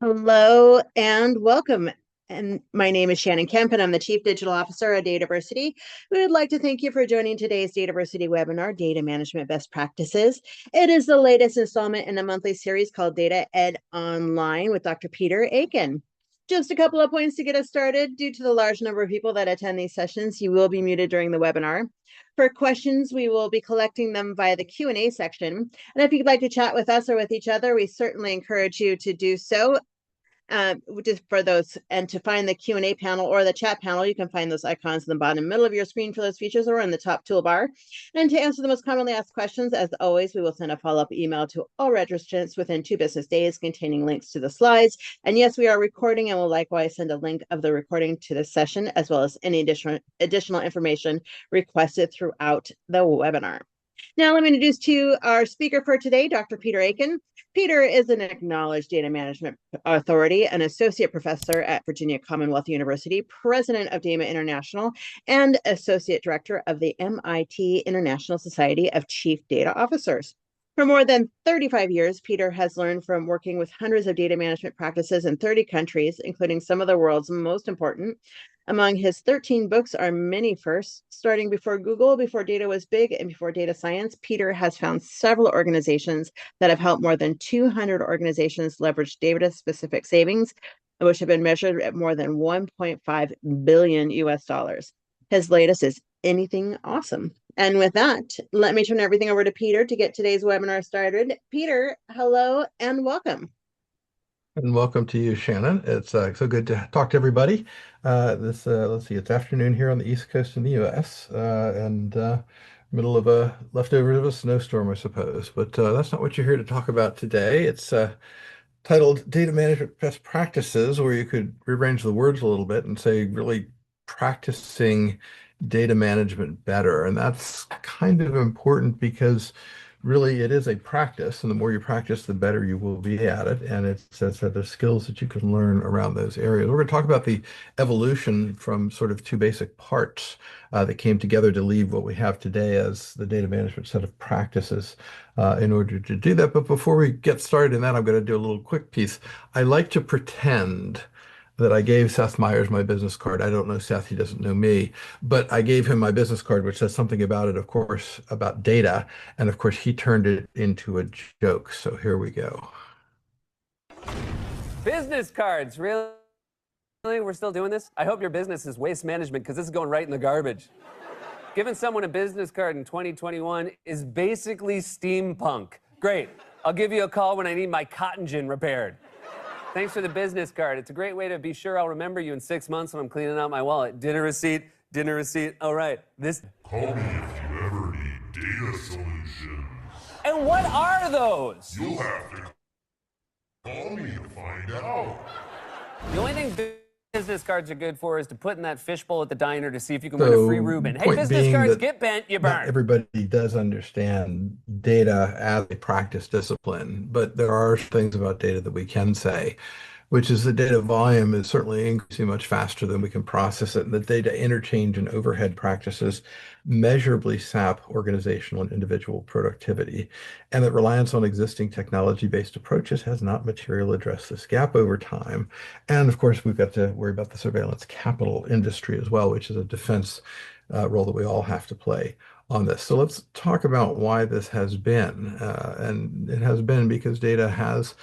Hello and welcome. And my name is Shannon Kemp, and I'm the Chief Digital Officer at Dataversity. We would like to thank you for joining today's Dataversity webinar, Data Management Best Practices. It is the latest installment in a monthly series called Data Ed Online with Dr. Peter Aiken. Just a couple of points to get us started. Due to the large number of people that attend these sessions, you will be muted during the webinar. For questions, we will be collecting them via the Q&A section. And if you'd like to chat with us or with each other, we certainly encourage you to do so. Just for those, and to find the Q&A panel or the chat panel, you can find those icons in the bottom middle of your screen for those features or in the top toolbar. And to answer the most commonly asked questions, as always, we will send a follow-up email to all registrants within 2 business days containing links to the slides. And yes, we are recording and will likewise send a link of the recording to this session, as well as any additional information requested throughout the webinar. Now, let me introduce to you our speaker for today, Dr. Peter Aiken. Peter is an acknowledged data management authority, an associate professor at Virginia Commonwealth University, president of DAMA International, and associate director of the MIT International Society of Chief Data Officers. For more than 35 years, Peter has learned from working with hundreds of data management practices in 30 countries, including some of the world's most important. Among his 13 books are many firsts. Starting before Google, before data was big, and before data science, Peter has found several organizations that have helped more than 200 organizations leverage data-specific savings, which have been measured at more than 1.5 billion US dollars. His latest is Anything Awesome. And with that, let me turn everything over to Peter to get today's webinar started. Peter, hello and welcome. And welcome to you, Shannon. It's so good to talk to everybody. Let's see, it's afternoon here on the East Coast in the U.S. And middle of a leftovers of a snowstorm, I suppose. But that's not what you're here to talk about today. It's titled Data Management Best Practices, where you could rearrange the words a little bit and say really practicing data management better. And that's kind of important because really it is a practice, and the more you practice, the better you will be at it. And it says that there's skills that you can learn around those areas. We're going to talk about the evolution from sort of 2 basic parts that came together to leave what we have today as the data management set of practices in order to do that. But before we get started in that, I'm going to do a little quick piece. I like to pretend that I gave Seth Meyers my business card. I don't know Seth, he doesn't know me, but I gave him my business card, which says something about it, of course, about data. And of course, he turned it into a joke. So here we go. Business cards, really? We're still doing this? I hope your business is waste management because this is going right in the garbage. Giving someone a business card in 2021 is basically steampunk. Great. I'll give you a call when I need my cotton gin repaired. Thanks for the business card. It's a great way to be sure I'll remember you in 6 months when I'm cleaning out my wallet. Dinner receipt, dinner receipt. All right, this. Call me if you ever need data solutions. And what are those? You'll have to call me to find out. The only thing business cards are good for is to put in that fishbowl at the diner to see if you can win a free Reuben. Hey, business cards, get bent, you burn. Not everybody does understand data as a practice discipline, but there are things about data that we can say, which is the data volume is certainly increasing much faster than we can process it. And the data interchange and overhead practices measurably sap organizational and individual productivity. And that reliance on existing technology-based approaches has not materially addressed this gap over time. And of course, we've got to worry about the surveillance capital industry as well, which is a defense role that we all have to play on this. So let's talk about why this has been. And it has been because data has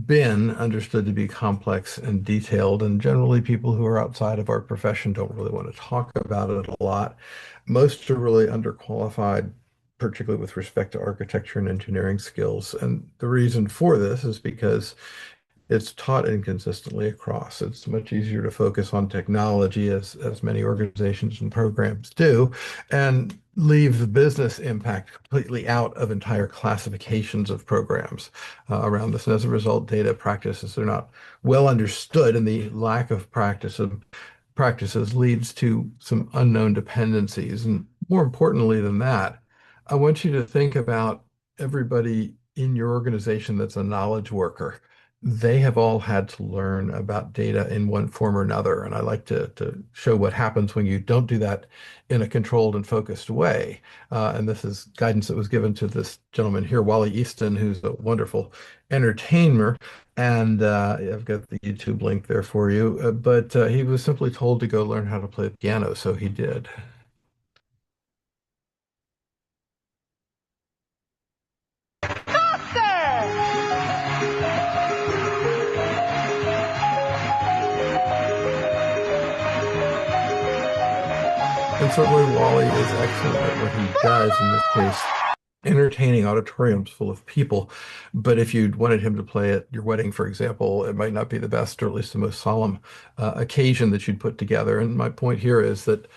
been understood to be complex and detailed, and generally people who are outside of our profession don't really want to talk about it a lot. Most are really underqualified, particularly with respect to architecture and engineering skills. And the reason for this is because it's taught inconsistently across. It's much easier to focus on technology, as many organizations and programs do, and leave the business impact completely out of entire classifications of programs around this. And as a result, data practices are not well understood, and the lack of practices leads to some unknown dependencies. And more importantly than that, I want you to think about everybody in your organization that's a knowledge worker. they have all had to learn about data in one form or another. And I like to show what happens when you don't do that in a controlled and focused way. And this is guidance that was given to this gentleman here, Wally Easton, who's a wonderful entertainer. And I've got the YouTube link there for you. But he was simply told to go learn how to play the piano, so he did. And certainly Wally is excellent at what he does, in this case, entertaining auditoriums full of people. But if you wanted him to play at your wedding, for example, it might not be the best or at least the most solemn occasion that you'd put together. And my point here is that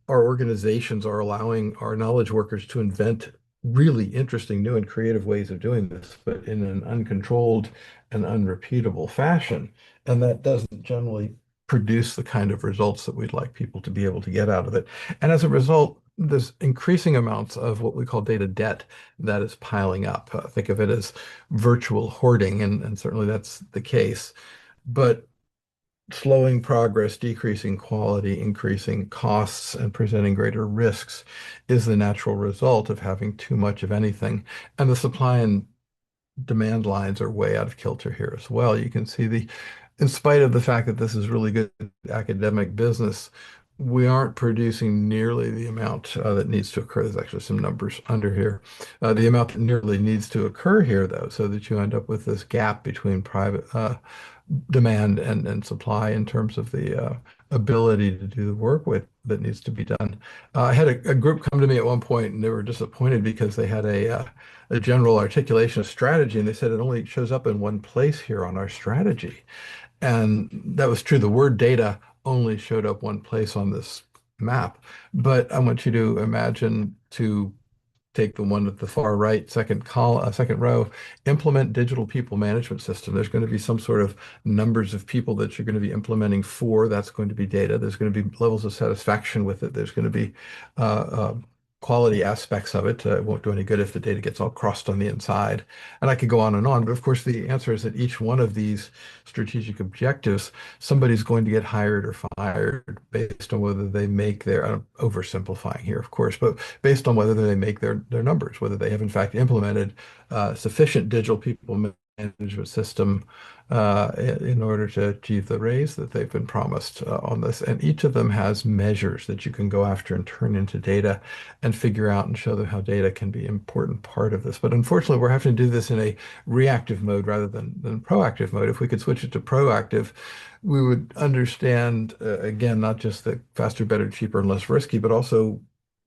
our organizations are allowing our knowledge workers to invent really interesting, new, and creative ways of doing this, but in an uncontrolled and unrepeatable fashion. And that doesn't generally produce the kind of results that we'd like people to be able to get out of it. And as a result, there's increasing amounts of what we call data debt that is piling up. Think of it as virtual hoarding, and certainly that's the case. But slowing progress, decreasing quality, increasing costs, and presenting greater risks is the natural result of having too much of anything. And the supply and demand lines are way out of kilter here as well. You can see in spite of the fact that this is really good academic business, we aren't producing nearly the amount that needs to occur. There's actually some numbers under here. The amount that nearly needs to occur here, though, so that you end up with this gap between private demand and supply in terms of the ability to do the work that needs to be done. I had a group come to me at one point, and they were disappointed because they had a general articulation of strategy, and they said it only shows up in one place here on our strategy. And that was true. The word data only showed up one place on this map. But I want you to imagine to take the one at the far right, second row, implement digital people management system. There's going to be some sort of numbers of people that you're going to be implementing for. That's going to be data. There's going to be levels of satisfaction with it. There's going to be uh, uh, quality aspects of it. It won't do any good if the data gets all crossed on the inside. And I could go on and on. But of course, the answer is that each one of these strategic objectives, somebody's going to get hired or fired based on whether they make their, I'm oversimplifying here, of course, but based on whether they make their numbers, whether they have in fact implemented sufficient digital people management system in order to achieve the raise that they've been promised on this. And each of them has measures that you can go after and turn into data and figure out and show them how data can be an important part of this. But unfortunately, we're having to do this in a reactive mode rather than proactive mode. If we could switch it to proactive, we would understand, again, not just the faster, better, cheaper, and less risky, but also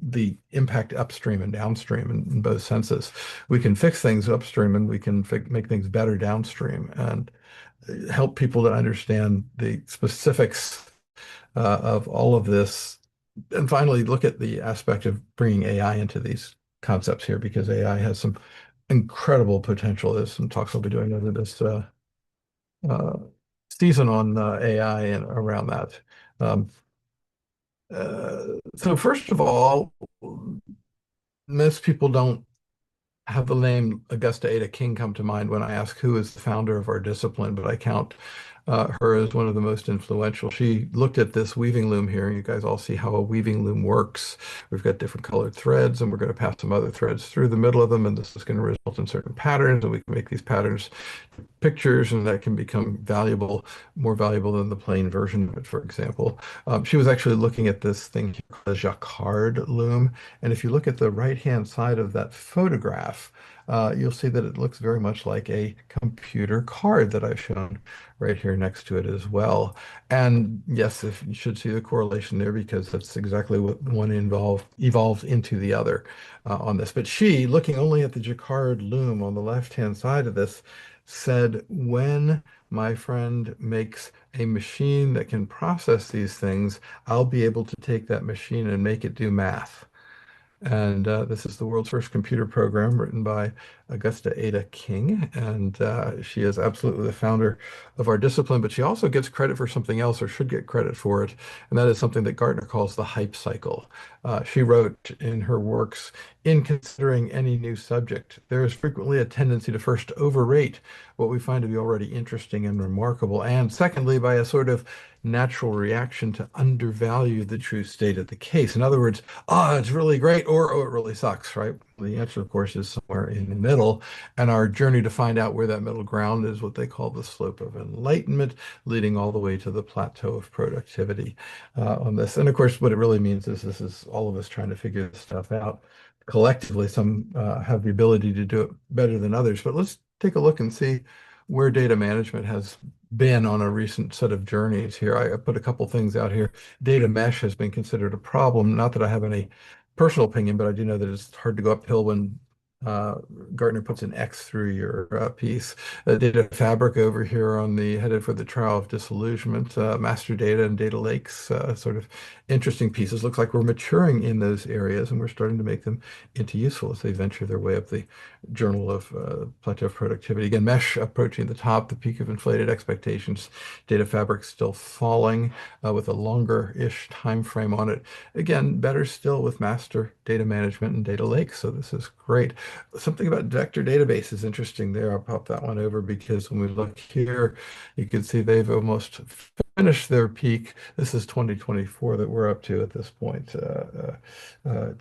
the impact upstream and downstream in both senses. We can fix things upstream and we can make things better downstream and help people to understand the specifics of all of this. And finally, look at the aspect of bringing AI into these concepts here, because AI has some incredible potential. There's some talks I'll be doing over this uh, season on AI and around that. Um, so first of all, most people don't have the name Augusta Ada King come to mind when I ask who is the founder of our discipline, but I count her as one of the most influential. She looked at this weaving loom here, and you guys all see how a weaving loom works. We've got different colored threads, and we're going to pass some other threads through the middle of them, and this is going to result in certain patterns, and we can make these patterns pictures, and that can become valuable, more valuable than the plain version of it, for example. She was actually looking at this thing called a jacquard loom, and if you look at the right-hand side of that photograph, you'll see that it looks very much like a computer card that I've shown right here next to it as well. And yes, if you should see the correlation there, because that's exactly what one evolved into the other on this. But she, looking only at the jacquard loom on the left-hand side of this, said, when my friend makes a machine that can process these things, I'll be able to take that machine and make it do math. And this is the world's first computer program written by Augusta Ada King. And she is absolutely the founder of our discipline, but she also gets credit for something else, or should get credit for it. And that is something that Gartner calls the hype cycle. She wrote in her works, in considering any new subject, there is frequently a tendency to first overrate what we find to be already interesting and remarkable, and secondly, by a sort of natural reaction to undervalue the true state of the case. In other words, oh, it's really great, or oh, it really sucks, right? The answer, of course, is somewhere in the middle. And our journey to find out where that middle ground is what they call the slope of enlightenment, leading all the way to the plateau of productivity on this. And of course, what it really means is this is all of us trying to figure this stuff out collectively. Some have the ability to do it better than others. But let's take a look and see where data management has been on a recent set of journeys here. I put a couple things out here. Data mesh has been considered a problem. Not that I have any personal opinion, but I do know that it's hard to go uphill when uh, Gartner puts an X through your piece. Data fabric over here on the headed for the trial of disillusionment, master data and data lakes, sort of interesting pieces. Looks like we're maturing in those areas and we're starting to make them into useful as they venture their way up the journal of plateau of productivity. Again, mesh approaching the top, the peak of inflated expectations. Data fabric still falling with a longer-ish time frame on it. Again, better still with master data management and data lakes. So this is great. Something about vector database is interesting there. I'll pop that one over because when we look here, you can see they've almost finished their peak. This is 2024 that we're up to at this point to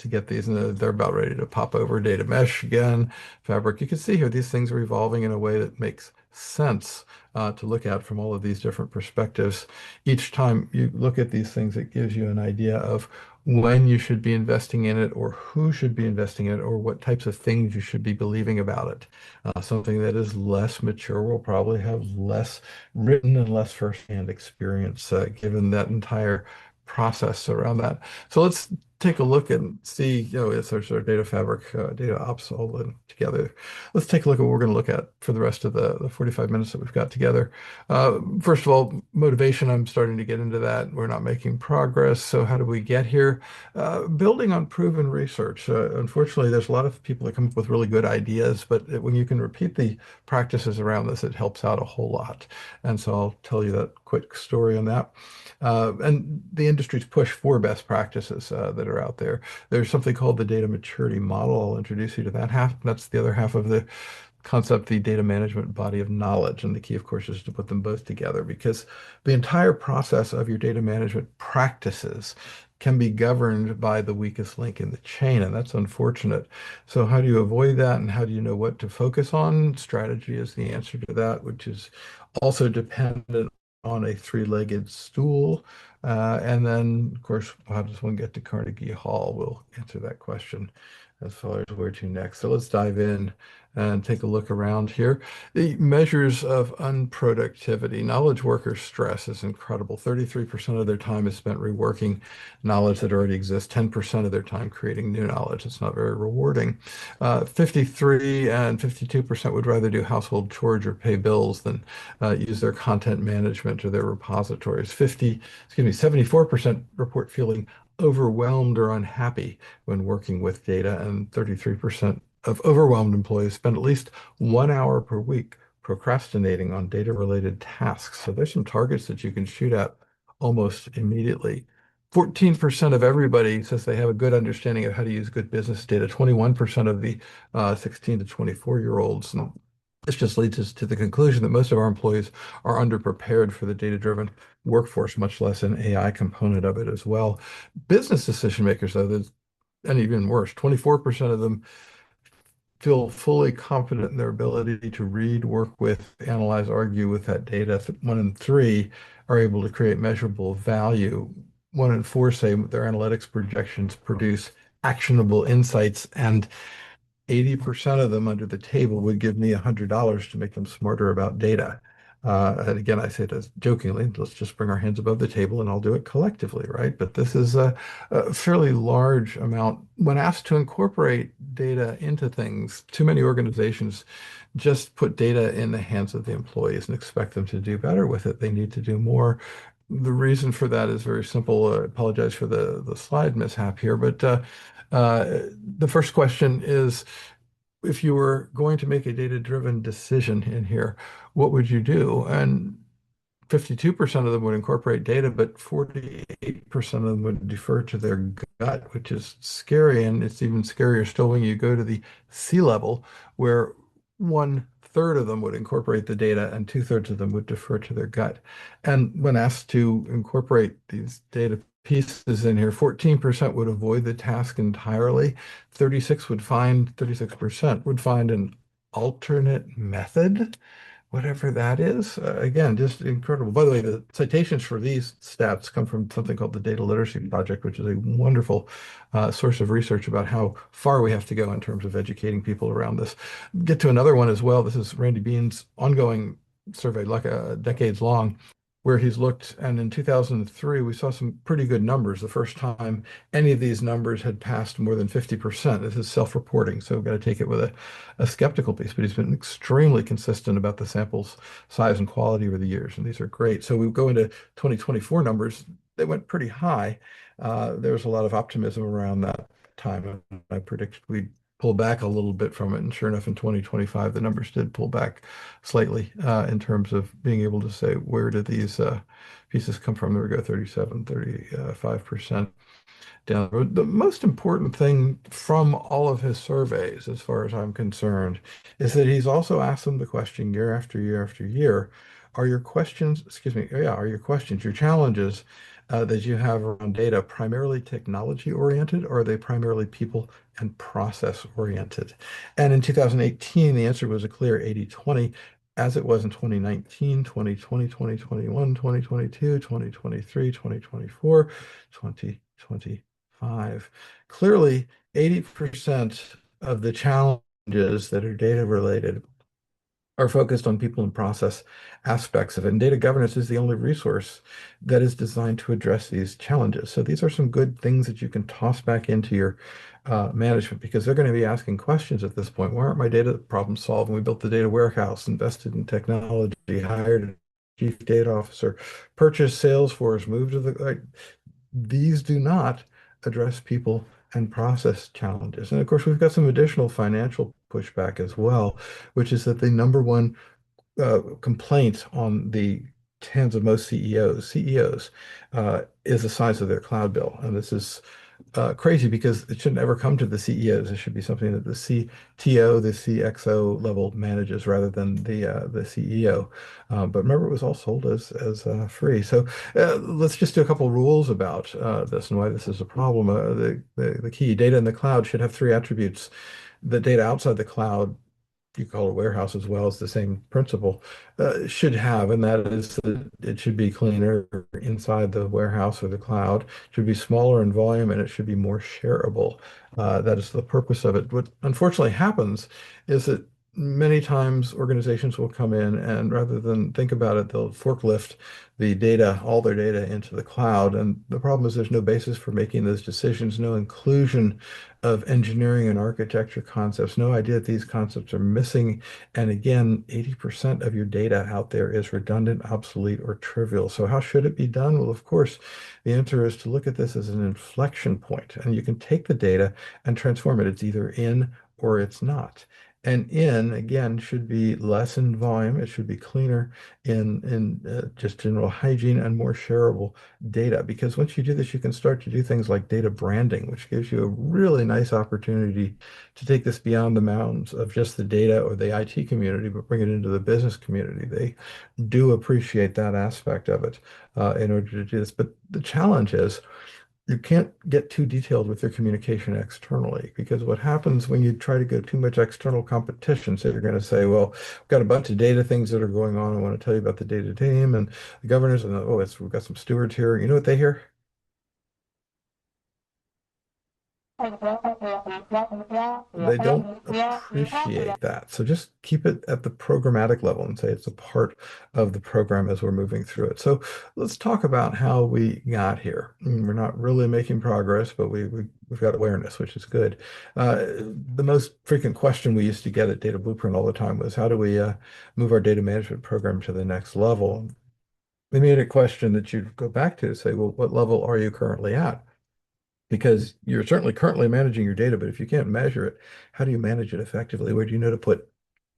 get these, and they're about ready to pop over. Data mesh again, fabric. You can see here these things are evolving in a way that makes sense to look at from all of these different perspectives. Each time you look at these things, it gives you an idea of when you should be investing in it, or who should be investing in it, or what types of things you should be believing about it. Something that is less mature will probably have less written and less firsthand experience, given that entire process around that. So let's take a look and see, it's our sort of data fabric, data ops all in together. Let's take a look at what we're going to look at for the rest of the 45 minutes that we've got together. First of all, motivation, I'm starting to get into that. We're not making progress. So how do we get here? Building on proven research. Unfortunately, there's a lot of people that come up with really good ideas, but when you can repeat the practices around this, it helps out a whole lot. And so I'll tell you that quick story on that. And the industry's push for best practices that are out there. There's something called the data maturity model. I'll introduce you to that half. That's the other half of the concept, the data management body of knowledge. And the key, of course, is to put them both together because the entire process of your data management practices can be governed by the weakest link in the chain, and that's unfortunate. So how do you avoid that, and how do you know what to focus on? Strategy is the answer to that, which is also dependent on a three-legged stool. And then, of course, how does one get to Carnegie Hall? We'll answer that question as far as where to next. So let's dive in and take a look around here. The measures of unproductivity. Knowledge workers' stress is incredible. 33% of their time is spent reworking knowledge that already exists, 10% of their time creating new knowledge. It's not very rewarding. 53 and 52% would rather do household chores or pay bills than use their content management or their repositories. 74% report feeling overwhelmed or unhappy when working with data, and 33% of overwhelmed employees spend at least 1 hour per week procrastinating on data-related tasks. So there's some targets that you can shoot at almost immediately. 14% of everybody says they have a good understanding of how to use good business data. 21% of the 16 to 24-year-olds. And this just leads us to the conclusion that most of our employees are underprepared for the data-driven workforce, much less an AI component of it as well. Business decision makers, though, and even worse, 24% of them feel fully confident in their ability to read, work with, analyze, argue with that data. 1 in 3 are able to create measurable value. 1 in 4 say their analytics projections produce actionable insights, and 80% of them under the table would give me $100 to make them smarter about data. And again, I say this jokingly, let's just bring our hands above the table and I'll do it collectively, right? But this is a fairly large amount. When asked to incorporate data into things, too many organizations just put data in the hands of the employees and expect them to do better with it. They need to do more. The reason for that is very simple. I apologize for the slide mishap here, but the first question is, if you were going to make a data-driven decision in here, what would you do? And 52% of them would incorporate data, but 48% of them would defer to their gut, which is scary. And it's even scarier still when you go to the sea level, where 1/3 of them would incorporate the data and 2/3 of them would defer to their gut. And when asked to incorporate these data pieces in here, 14% would avoid the task entirely. 36% would find an alternate method, whatever that is. Again, just incredible. By the way, the citations for these stats come from something called the Data Literacy Project, which is a wonderful source of research about how far we have to go in terms of educating people around this. Get to another one as well. This is Randy Bean's ongoing survey, like decades long, where he's looked, and in 2003, we saw some pretty good numbers. The first time any of these numbers had passed more than 50%. This is self-reporting, so we've got to take it with a skeptical piece, but he's been extremely consistent about the sample's size and quality over the years, and these are great. So we go into 2024 numbers, they went pretty high. There was a lot of optimism around that time, and I predicted we'd pull back a little bit from it, and sure enough, in 2025, the numbers did pull back slightly in terms of being able to say, where did these pieces come from? There we go, 37, 35% down the road. The most important thing from all of his surveys, as far as I'm concerned, is that he's also asked them the question year after year after year, are your questions, excuse me, yeah, are your questions, your challenges that you have around data primarily technology oriented, or are they primarily people and process oriented? And in 2018, the answer was a clear 80/20, as it was in 2019, 2020, 2021, 2022, 2023, 2024, 2025. Clearly, 80% of the challenges that are data related are focused on people and process aspects of it. And data governance is the only resource that is designed to address these challenges. So these are some good things that you can toss back into your management, because they're going to be asking questions at this point. Why aren't my data problems solved? And we built the data warehouse, invested in technology, hired a chief data officer, purchased Salesforce, moved to the, like, these do not address people and process challenges. And of course, we've got some additional financial pushback as well, which is that the number one complaint on the hands of most CEOs is the size of their cloud bill. And this is crazy, because it shouldn't ever come to the CEOs. It should be something that the CTO, the CXO level manages, rather than the CEO. But remember, it was all sold as free. So let's just do a couple rules about this and why this is a problem. The key data in the cloud should have three attributes. The data outside the cloud, you call it warehouse as well, as the same principle, should have, and that is that it should be cleaner inside the warehouse or the cloud, should be smaller in volume, and it should be more shareable. That is the purpose of it. What unfortunately happens is that many times organizations will come in, and rather than think about it, they'll forklift the data, all their data, into the cloud. And the problem is there's no basis for making those decisions, no inclusion of engineering and architecture concepts, no idea that these concepts are missing. And again, 80% of your data out there is redundant, obsolete, or trivial. So how should it be done? Well, of course, the answer is to look at this as an inflection point, and you can take the data and transform it. It's either in or it's not. And in, again, should be less in volume. It should be cleaner in just general hygiene, and more shareable data. Because once you do this, you can start to do things like data branding, which gives you a really nice opportunity to take this beyond the mountains of just the data or the IT community, but bring it into the business community. They do appreciate that aspect of it in order to do this. But the challenge is, you can't get too detailed with your communication externally, because what happens when you try to go too much external competition, so you're going to say, well, we've got a bunch of data things that are going on. I want to tell you about the data team and the governors, and oh, we've got some stewards here. You know what they hear? They don't appreciate that. So just keep it at the programmatic level and say it's a part of the program as we're moving through it. So let's talk about how we got here. We're not really making progress, but we've got awareness, which is good. The most frequent question we used to get at Data Blueprint all the time was, how do we move our data management program to the next level? We made a question that you'd go back to say, well, what level are you currently at? Because you're certainly currently managing your data, but if you can't measure it, how do you manage it effectively? Where do you know to put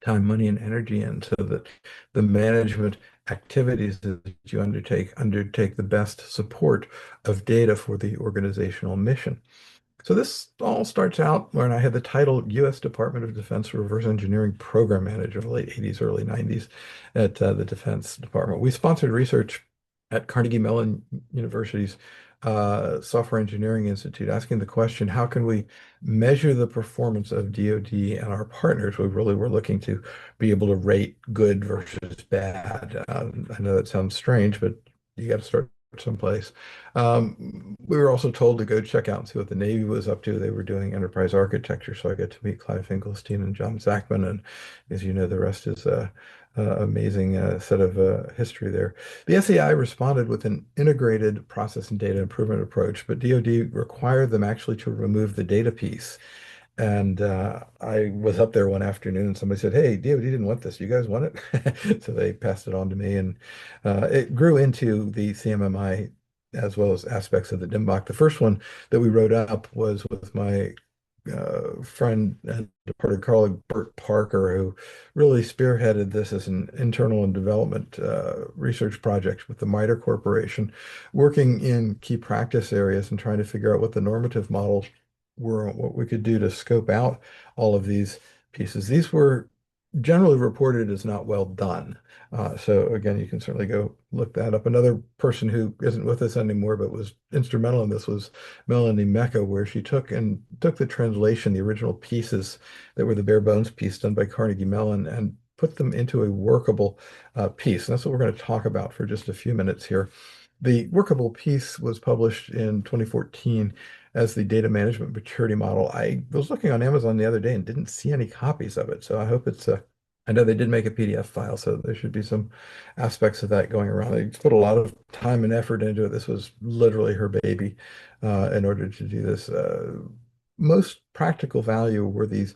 time, money, and energy in, so that the management activities that you undertake the best support of data for the organizational mission. So this all starts out when I had the title U.S. Department of Defense Reverse Engineering Program Manager in the late 80s, early 90s at the Defense Department. We sponsored research at Carnegie Mellon University's Software Engineering Institute, asking the question, how can we measure the performance of DoD and our partners? We really were looking to be able to rate good versus bad. I know that sounds strange, but you got to start someplace. We were also told to go check out and see what the Navy was up to. They were doing enterprise architecture, so I got to meet Clive Finkelstein and John Zachman, and as you know, the rest is amazing set of history there. The SEI responded with an integrated process and data improvement approach, but DoD required them actually to remove the data piece. And I was up there one afternoon and somebody said, "Hey, DoD didn't want this. You guys want it?" So they passed it on to me, and it grew into the CMMI as well as aspects of the DM BoK. The first one that we wrote up was with my friend and departed colleague Bert Parker, who really spearheaded this as an internal and development research project with the MITRE Corporation, working in key practice areas and trying to figure out what the normative models were, what we could do to scope out all of these pieces. These were generally reported as not well done. So again, you can certainly go look that up. Another person who isn't with us anymore, but was instrumental in this was Melanie Mecca, where she took the translation, the original pieces that were the bare bones piece done by Carnegie Mellon, and put them into a workable piece. And that's what we're going to talk about for just a few minutes here. The workable piece was published in 2014 as the data management maturity model. I was looking on Amazon the other day and didn't see any copies of it. So I hope it's I know they did make a PDF file, so there should be some aspects of that going around. They put a lot of time and effort into it. This was literally her baby in order to do this. Most practical value were these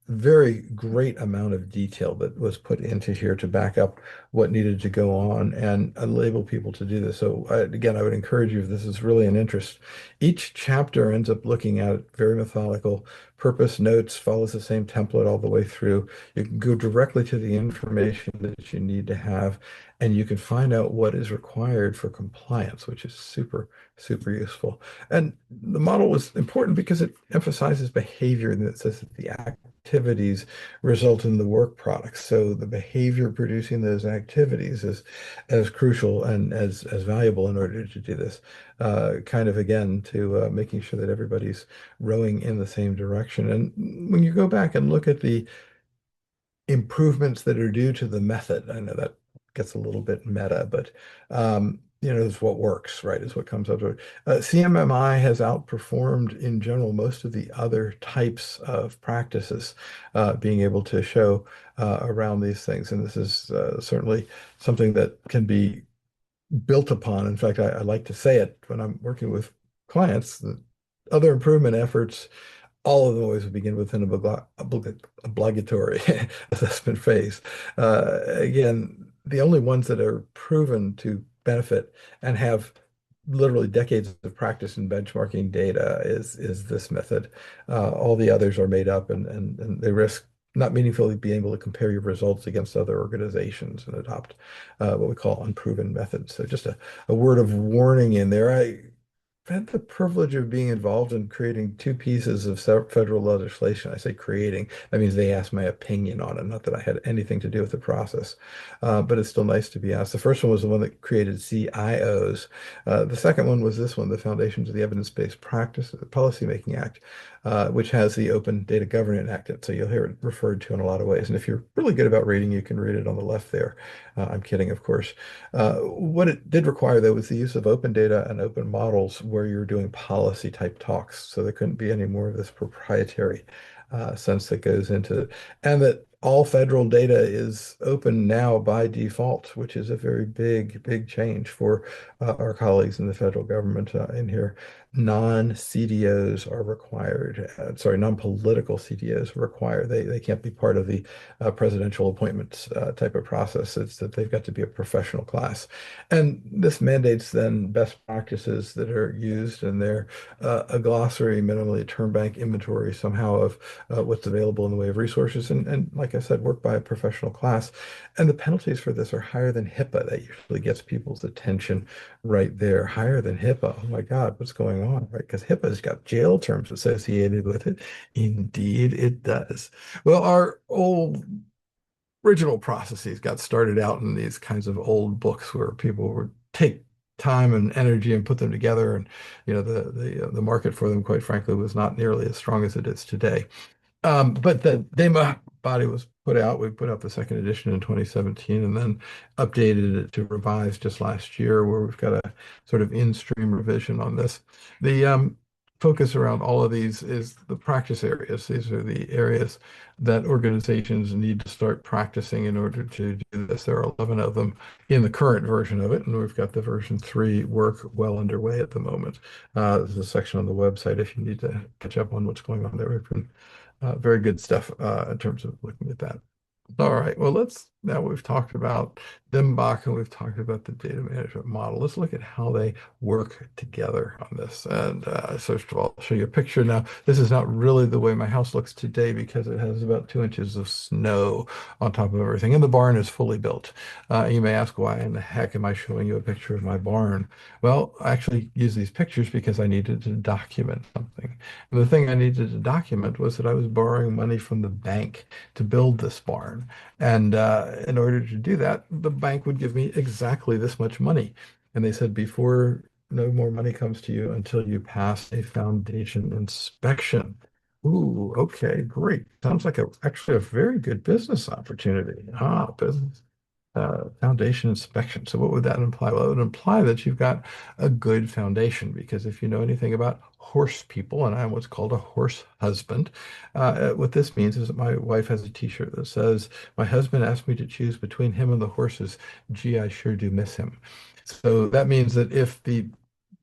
very great amount of detail that was put into here to back up what needed to go on and enable people to do this. So again, I would encourage you, if this is really an interest, each chapter ends up looking at very methodical purpose notes, follows the same template all the way through. You can go directly to the information that you need to have, and you can find out what is required for compliance, which is super, super useful. And the model was important because it emphasizes behavior, and it says that the activities result in the work products. So the behavior producing those activities is as crucial and as valuable in order to do this. Kind of again to making sure that everybody's rowing in the same direction. And when you go back and look at the improvements that are due to the method, I know that gets a little bit meta, but is what works, right? Is what comes up to it. CMMI has outperformed in general most of the other types of practices, being able to show around these things. And this is certainly something that can be built upon. In fact, I like to say it when I'm working with clients, that other improvement efforts, all of them always begin with an obligatory assessment phase. Again, the only ones that are proven to benefit and have literally decades of practice in benchmarking data is this method. All the others are made up, and they risk not meaningfully being able to compare your results against other organizations and adopt what we call unproven methods. So just a word of warning in there. I've had the privilege of being involved in creating two pieces of federal legislation. I say creating, that means they asked my opinion on it, not that I had anything to do with the process. But it's still nice to be asked. The first one was the one that created CIOs. The second one was this one, the Foundations of the Evidence-Based Practice Policymaking Act, which has the Open Data Governance Act. So you'll hear it referred to in a lot of ways. And if you're really good about reading, you can read it on the left there. I'm kidding, of course. What it did require, though, was the use of open data and open models where you're doing policy type talks. So there couldn't be any more of this proprietary sense that goes into it. And that all federal data is open now by default, which is a very big, big change for our colleagues in the federal government in here. Non-CDOs are required. Non-political CDOs are required. They can't be part of the presidential appointments type of process. It's that they've got to be a professional class. And this mandates then best practices that are used, and they're a glossary, minimally a term bank inventory somehow of what's available in the way of resources. And like like I said, work by a professional class. And the penalties for this are higher than HIPAA. That usually gets people's attention right there. Higher than HIPAA. Oh my God, what's going on? Right? Because HIPAA's got jail terms associated with it. Indeed, it does. Well, our old original processes got started out in these kinds of old books where people would take time and energy and put them together, and the market for them, quite frankly, was not nearly as strong as it is today. But the demo body was put out. We put out the second edition in 2017 and then updated it to revise just last year, where we've got a sort of in-stream revision on this. The focus around all of these is the practice areas. These are the areas that organizations need to start practicing in order to do this. There are 11 of them in the current version of it, and we've got the version 3 work well underway at the moment. There's a section on the website if you need to catch up on what's going on there. We've been very good stuff in terms of looking at that. All right, well, now we've talked about DM BoK and we've talked about the data management model. Let's look at how they work together on this. And so first of all, I'll show you a picture. Now, this is not really the way my house looks today because it has about 2 inches of snow on top of everything, and the barn is fully built. You may ask, why in the heck am I showing you a picture of my barn? Well, I actually use these pictures because I needed to document something. And the thing I needed to document was that I was borrowing money from the bank to build this barn. And in order to do that, the bank would give me exactly this much money. And they said, before no more money comes to you until you pass a foundation inspection. Ooh, okay, great. Sounds like actually a very good business opportunity. Business foundation inspection. So what would that imply? Well, it would imply that you've got a good foundation, because if you know anything about horse people, and I'm what's called a horse husband, what this means is that my wife has a t-shirt that says, "My husband asked me to choose between him and the horses. Gee, I sure do miss him." So that means that if the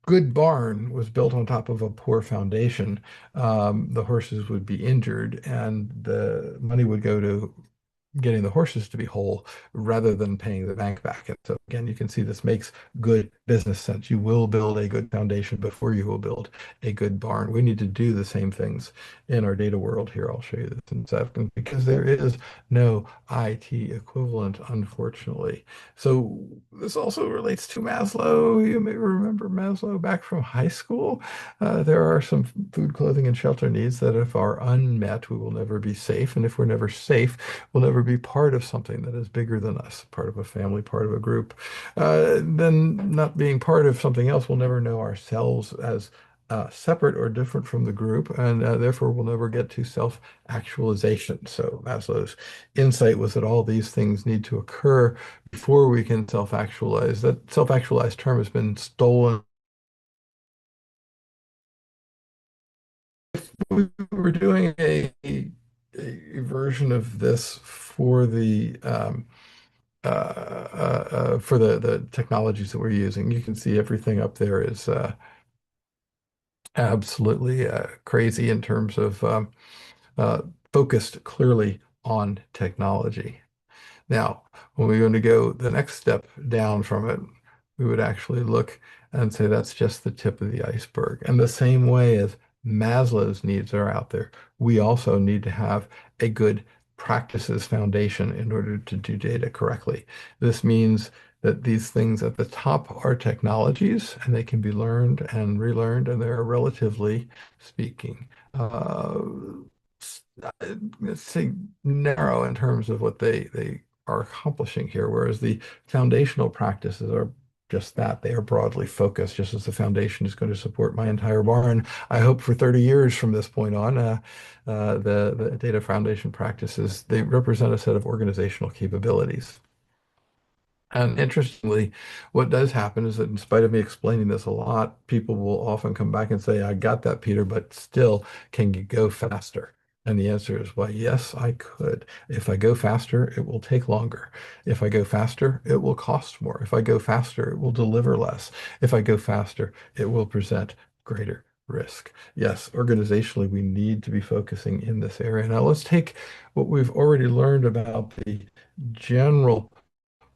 good barn was built on top of a poor foundation, the horses would be injured and the money would go to getting the horses to be whole rather than paying the bank back. And so again, you can see this makes good business sense. You will build a good foundation before you will build a good barn. We need to do the same things in our data world here. I'll show you this in a second, because there is no IT equivalent, unfortunately. So this also relates to Maslow. You may remember Maslow back from high school. There are some food, clothing, and shelter needs that if are unmet, we will never be safe. And if we're never safe, we'll never be part of something that is bigger than us, part of a family, part of a group. Then not being part of something else, we'll never know ourselves as separate or different from the group, and therefore we'll never get to self-actualization. So Maslow's insight was that all these things need to occur before we can self-actualize. That self-actualized term has been stolen. We were doing a version of this for the technologies that we're using. You can see everything up there is absolutely crazy in terms of uh, focused clearly on technology. Now, when we're going to go the next step down from it, we would actually look and say that's just the tip of the iceberg. And the same way as Maslow's needs are out there, we also need to have a good practices foundation in order to do data correctly. This means that these things at the top are technologies, and they can be learned and relearned, and they're relatively speaking let's say narrow in terms of what they are accomplishing here, whereas the foundational practices are just that. They are broadly focused, just as the foundation is going to support my entire barn. I hope for 30 years from this point on, the data foundation practices, they represent a set of organizational capabilities. And interestingly, what does happen is that in spite of me explaining this a lot, people will often come back and say, I got that, Peter, but still, can you go faster? And the answer is, well, yes, I could. If I go faster, it will take longer. If I go faster, it will cost more. If I go faster, it will deliver less. If I go faster, it will present greater risk. Yes, organizationally, we need to be focusing in this area. Now, let's take what we've already learned about the general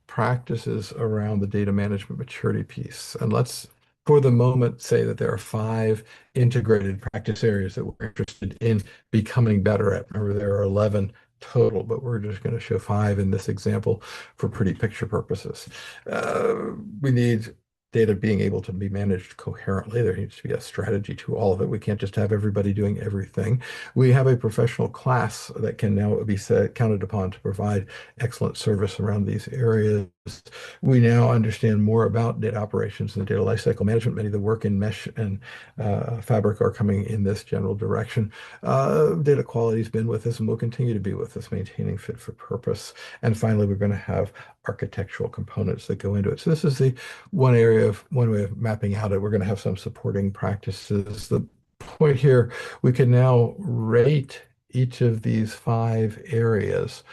practices around the data management maturity piece. And let's, for the moment, say that there are 5 integrated practice areas that we're interested in becoming better at. Remember, there are 11 total, but we're just going to show five in this example for pretty picture purposes. We need data being able to be managed coherently. There needs to be a strategy to all of it. We can't just have everybody doing everything. We have a professional class that can now be counted upon to provide excellent service around these areas. We now understand more about data operations and data lifecycle management. Many of the work in Mesh and Fabric are coming in this general direction. Data quality has been with us and will continue to be with us, maintaining fit for purpose. And finally, we're going to have architectural components that go into it. So this is the one way of mapping out it. We're going to have some supporting practices. The point here, we can now rate each of these five areas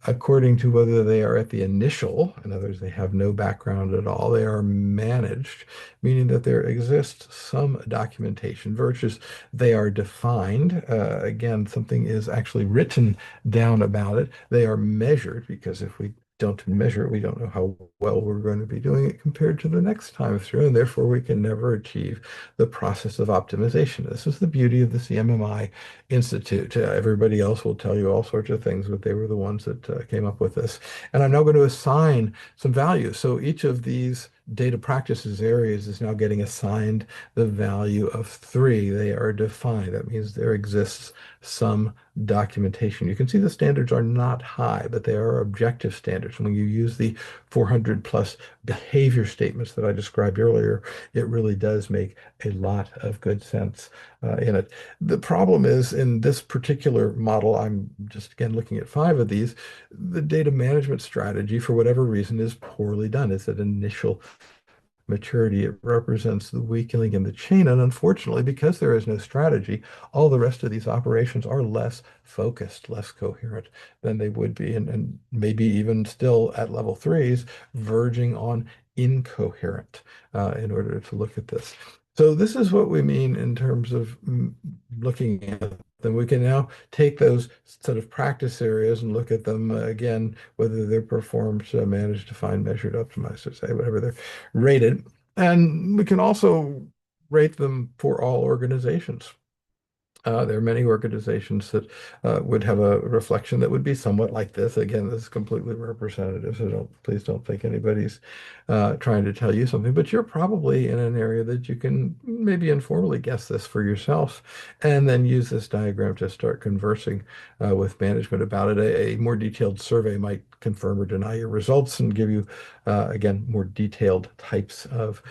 according to whether they are at the initial, in other words, they have no background at all, they are managed, meaning that there exists some documentation versus they are defined. Again, something is actually written down about it. They are measured because if we don't measure it, we don't know how well we're going to be doing it compared to the next time through, and therefore we can never achieve the process of optimization. This is the beauty of the CMMI Institute. Everybody else will tell you all sorts of things, but they were the ones that came up with this. And I'm now going to assign some values. So each of these data practices areas is now getting assigned the value of 3. They are defined. That means there exists some documentation. You can see the standards are not high, but they are objective standards. When you use the 400 plus behavior statements that I described earlier, it really does make a lot of good sense in it. The problem is in this particular model, I'm just again looking at 5 of these, the data management strategy, for whatever reason, is poorly done. It's at initial maturity. It represents the weak link in the chain. And unfortunately, because there is no strategy, all the rest of these operations are less focused, less coherent than they would be, and maybe even still at level 3s, verging on incoherent in order to look at this. So this is what we mean in terms of looking at them. We can now take those sort of practice areas and look at them again, whether they're performed, managed, defined, measured, optimized, or say whatever they're rated. And we can also rate them for all organizations. There are many organizations that would have a reflection that would be somewhat like this. Again, this is completely representative, so please don't think anybody's trying to tell you something, but you're probably in an area that you can maybe informally guess this for yourself and then use this diagram to start conversing with management about it. A more detailed survey might confirm or deny your results and give you, again, more detailed types of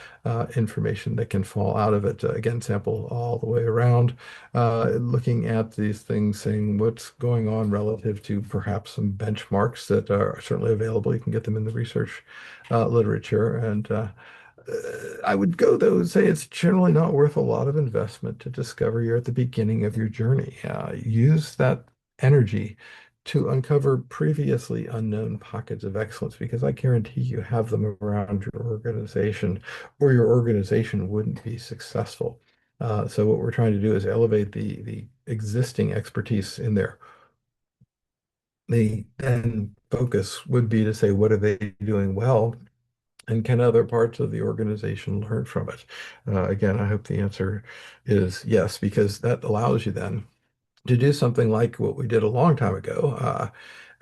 information that can fall out of it. Again, sample all the way around, looking at these things, saying what's going on relative to perhaps some benchmarks that are certainly available. You can get them in the research literature. And I would go though and say it's generally not worth a lot of investment to discover you're at the beginning of your journey. Use that energy to uncover previously unknown pockets of excellence, because I guarantee you have them around your organization, or your organization wouldn't be successful. So what we're trying to do is elevate the existing expertise in there. The then focus would be to say, what are they doing well? And can other parts of the organization learn from it? Again, I hope the answer is yes, because that allows you then to do something like what we did a long time ago.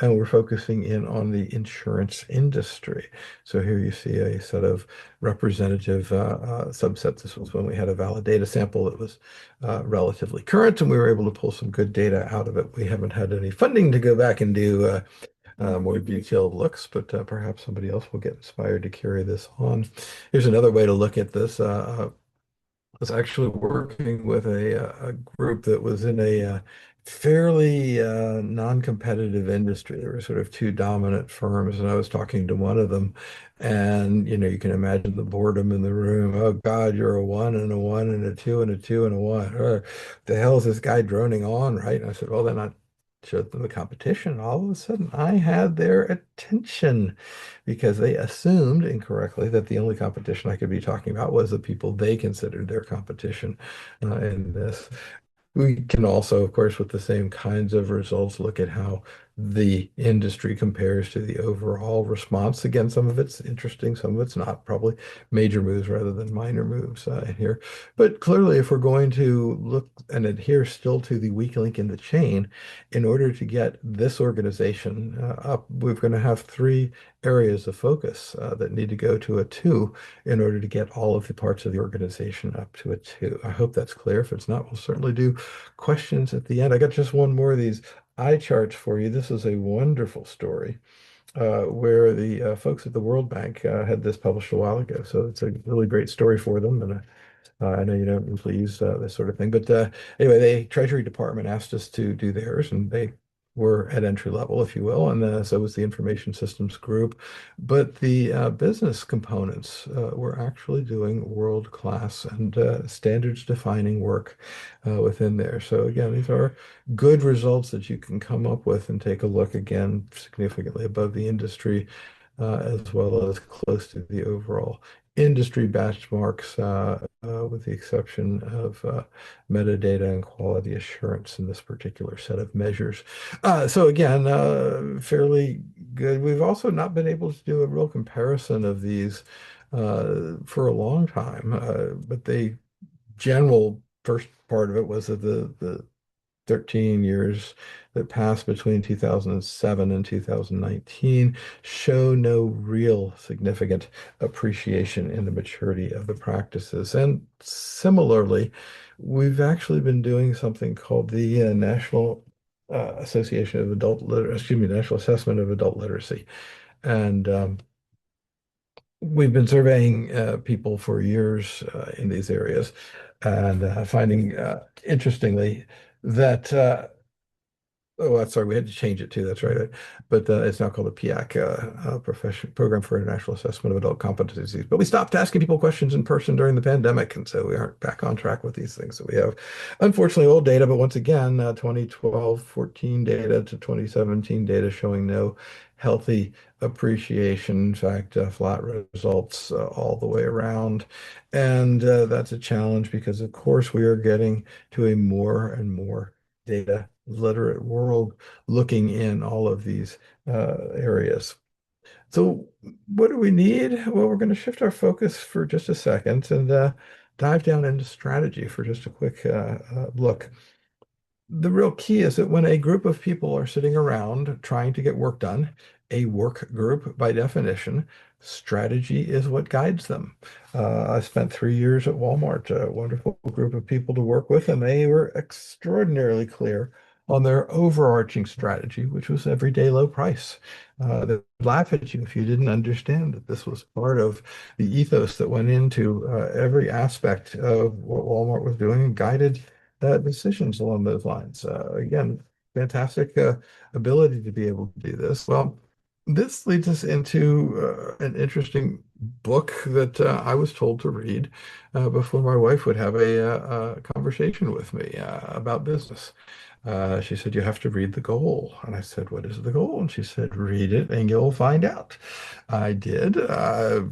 And we're focusing in on the insurance industry. So here you see a set of representative subsets. This was when we had a valid data sample that was relatively current, and we were able to pull some good data out of it. We haven't had any funding to go back and do more detailed looks, but perhaps somebody else will get inspired to carry this on. Here's another way to look at this. Was actually working with a group that was in a fairly non-competitive industry. There were sort of two dominant firms, and I was talking to one of them, and you can imagine the boredom in the room. Oh God, you're a 1 and a 1 and a 2 and a 2 and a 1. The hell is this guy droning on, right? And I said, well, then I showed them the competition. All of a sudden, I had their attention, because they assumed incorrectly that the only competition I could be talking about was the people they considered their competition in this. We can also, of course, with the same kinds of results, look at how the industry compares to the overall response. Again, some of it's interesting, some of it's not. Probably major moves rather than minor moves in here. But clearly, if we're going to look and adhere still to the weak link in the chain, in order to get this organization up, we're going to have three areas of focus that need to go to a two in order to get all of the parts of the organization up to a two. I hope that's clear. If it's not, we'll certainly do questions at the end. I got just one more of these eye charts for you. This is a wonderful story where the folks at the World Bank had this published a while ago. So it's a really great story for them. And I know you don't usually use this sort of thing, but anyway, the Treasury Department asked us to do theirs, and they were at entry level, if you will, and so was the Information Systems Group. But the business components were actually doing world-class and standards-defining work within there. So again, these are good results that you can come up with and take a look again, significantly above the industry, as well as close to the overall industry benchmarks, with the exception of metadata and quality assurance in this particular set of measures. So again, fairly good. We've also not been able to do a real comparison of these for a long time, but the general first part of it was that the 13 years that passed between 2007 and 2019 show no real significant appreciation in the maturity of the practices. And similarly, we've actually been doing something called the National Association of Adult Liter, excuse me, National Assessment of Adult Literacy. And we've been surveying people for years in these areas and finding, interestingly, that oh, that's sorry, we had to change it too. That's right. But it's now called the PIAC, Program for International Assessment of Adult Competencies. But we stopped asking people questions in person during the pandemic, and so we aren't back on track with these things. So we have, unfortunately, old data, but once again, 2012, 14 data to 2017 data showing no healthy appreciation. In fact, flat results all the way around. And that's a challenge because, of course, we are getting to a more and more data literate world looking in all of these areas. So what do we need? Well, we're going to shift our focus for just a second and dive down into strategy for just a quick look. The real key is that when a group of people are sitting around trying to get work done, a work group, by definition, strategy is what guides them. I spent 3 years at Walmart, a wonderful group of people to work with, and they were extraordinarily clear on their overarching strategy, which was everyday low price. They'd laugh at you if you didn't understand that this was part of the ethos that went into every aspect of what Walmart was doing and guided decisions along those lines. Again, fantastic ability to be able to do this. Well, this leads us into an interesting book that I was told to read before my wife would have a conversation with me about business. She said, "You have to read The Goal." And I said, "What is The Goal?" And she said, "Read it and you'll find out." I did.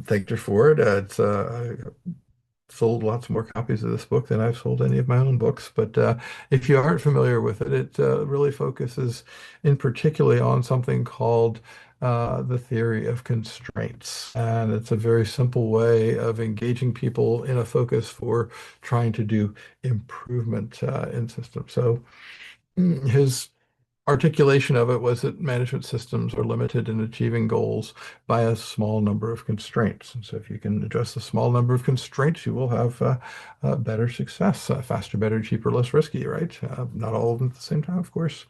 Thanked her for it. It's sold lots more copies of this book than I've sold any of my own books. But if you aren't familiar with it, it really focuses in particularly on something called the theory of constraints. And it's a very simple way of engaging people in a focus for trying to do improvement in systems. So his articulation of it was that management systems are limited in achieving goals by a small number of constraints. And so if you can address a small number of constraints, you will have better success, faster, better, cheaper, less risky, right? Not all of them at the same time, of course.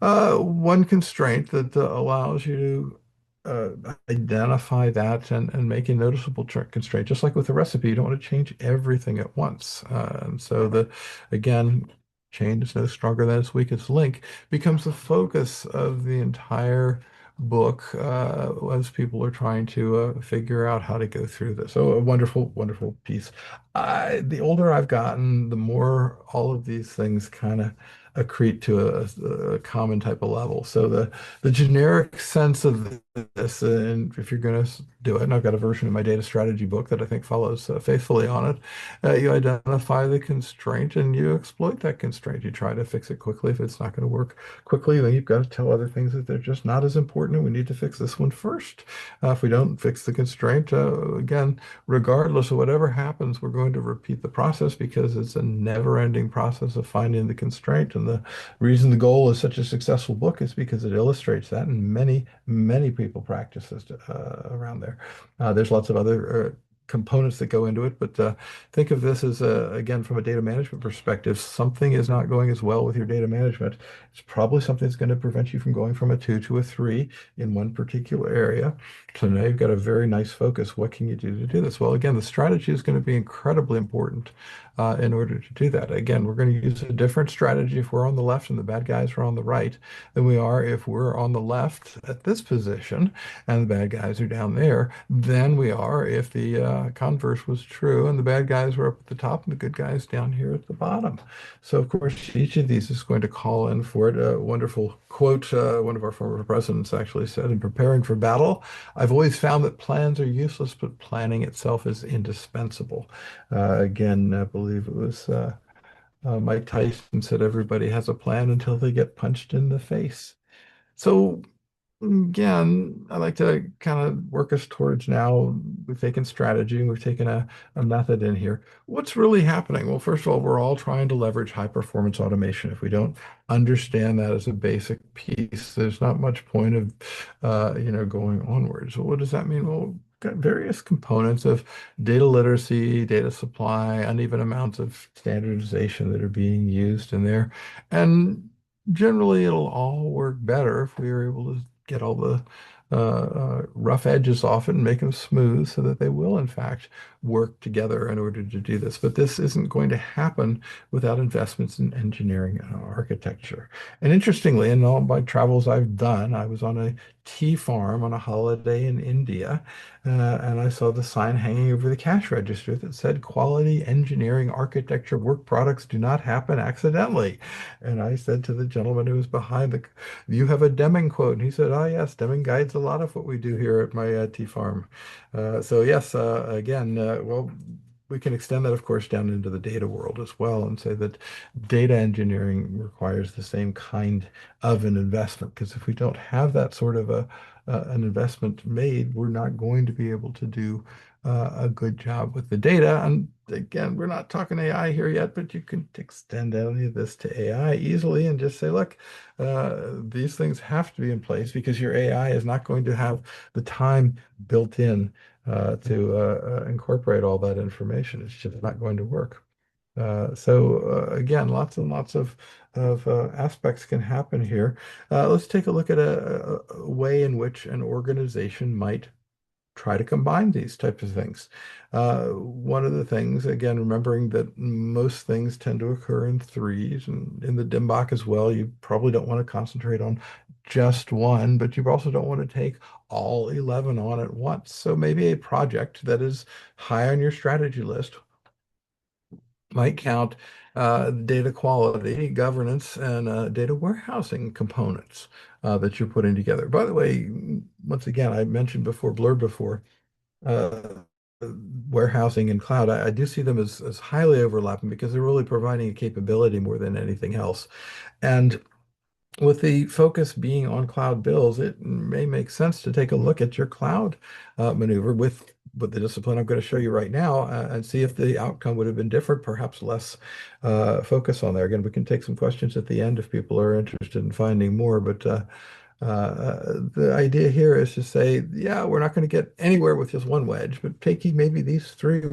One constraint that allows you to identify that and make a noticeable constraint, just like with a recipe, you don't want to change everything at once. And so again, chain is no stronger than its weakest link becomes the focus of the entire book as people are trying to figure out how to go through this. So a wonderful, wonderful piece. The older I've gotten, the more all of these things kind of accrete to a common type of level. So the generic sense of this, and if you're going to do it, and I've got a version of my data strategy book that I think follows faithfully on it, you identify the constraint and you exploit that constraint. You try to fix it quickly. If it's not going to work quickly, then you've got to tell other things that they're just not as important, and we need to fix this one first. If we don't fix the constraint, again, regardless of whatever happens, we're going to repeat the process because it's a never-ending process of finding the constraint. And the reason the goal is such a successful book is because it illustrates that, and many people practice this around there. There's lots of other components that go into it, but think of this as, again, from a data management perspective, something is not going as well with your data management. It's probably something that's going to prevent you from going from a 2 to a 3 in one particular area. So now you've got a very nice focus. What can you do to do this? Well, again, the strategy is going to be incredibly important in order to do that. Again, we're going to use a different strategy if we're on the left and the bad guys are on the right than we are if we're on the left at this position and the bad guys are down there than we are if the converse was true and the bad guys were up at the top and the good guys down here at the bottom. So, of course, each of these is going to call in for it. A wonderful quote one of our former presidents actually said, in preparing for battle, I've always found that plans are useless, but planning itself is indispensable. Again, I believe it was Mike Tyson said everybody has a plan until they get punched in the face. So again, I like to kind of work us towards now. We've taken strategy and we've taken a method in here. What's really happening? Well, first of all, we're all trying to leverage high performance automation. If we don't understand that as a basic piece, there's not much point of going onwards. So what does that mean? Well, got various components of data literacy, data supply, uneven amounts of standardization that are being used in there. And generally, it'll all work better if we are able to get all the rough edges off it and make them smooth so that they will, in fact, work together in order to do this. But this isn't going to happen without investments in engineering and architecture. And interestingly, in all my travels I've done, I was on a tea farm on a holiday in India, and I saw the sign hanging over the cash register that said, "Quality engineering architecture work products do not happen accidentally." And I said to the gentleman who was behind the, "You have a Deming quote." And he said, "Ah, yes, Deming guides a lot of what we do here at my tea farm." So yes, again, well, we can extend that, of course, down into the data world as well and say that data engineering requires the same kind of an investment. Because if we don't have that sort of an investment made, we're not going to be able to do a good job with the data. And again, we're not talking AI here yet, but you can extend any of this to AI easily and just say, look, these things have to be in place because your AI is not going to have the time built in to incorporate all that information. It's just not going to work. So again, lots and lots of aspects can happen here. Let's take a look at a way in which an organization might try to combine these types of things. One of the things, again, remembering that most things tend to occur in threes, and in the DM BoK as well, you probably don't want to concentrate on just one, but you also don't want to take all 11 on at once. So maybe a project that is high on your strategy list might count data quality, governance, and data warehousing components that you're putting together. By the way, once again, I mentioned before, blurred before, uh, warehousing and cloud. I do see them as highly overlapping because they're really providing a capability more than anything else. And with the focus being on cloud bills, it may make sense to take a look at your cloud maneuver with the discipline I'm going to show you right now and see if the outcome would have been different, perhaps less focus on there. Again, we can take some questions at the end if people are interested in finding more, but the idea here is to say, yeah, we're not going to get anywhere with just one wedge, but taking maybe these three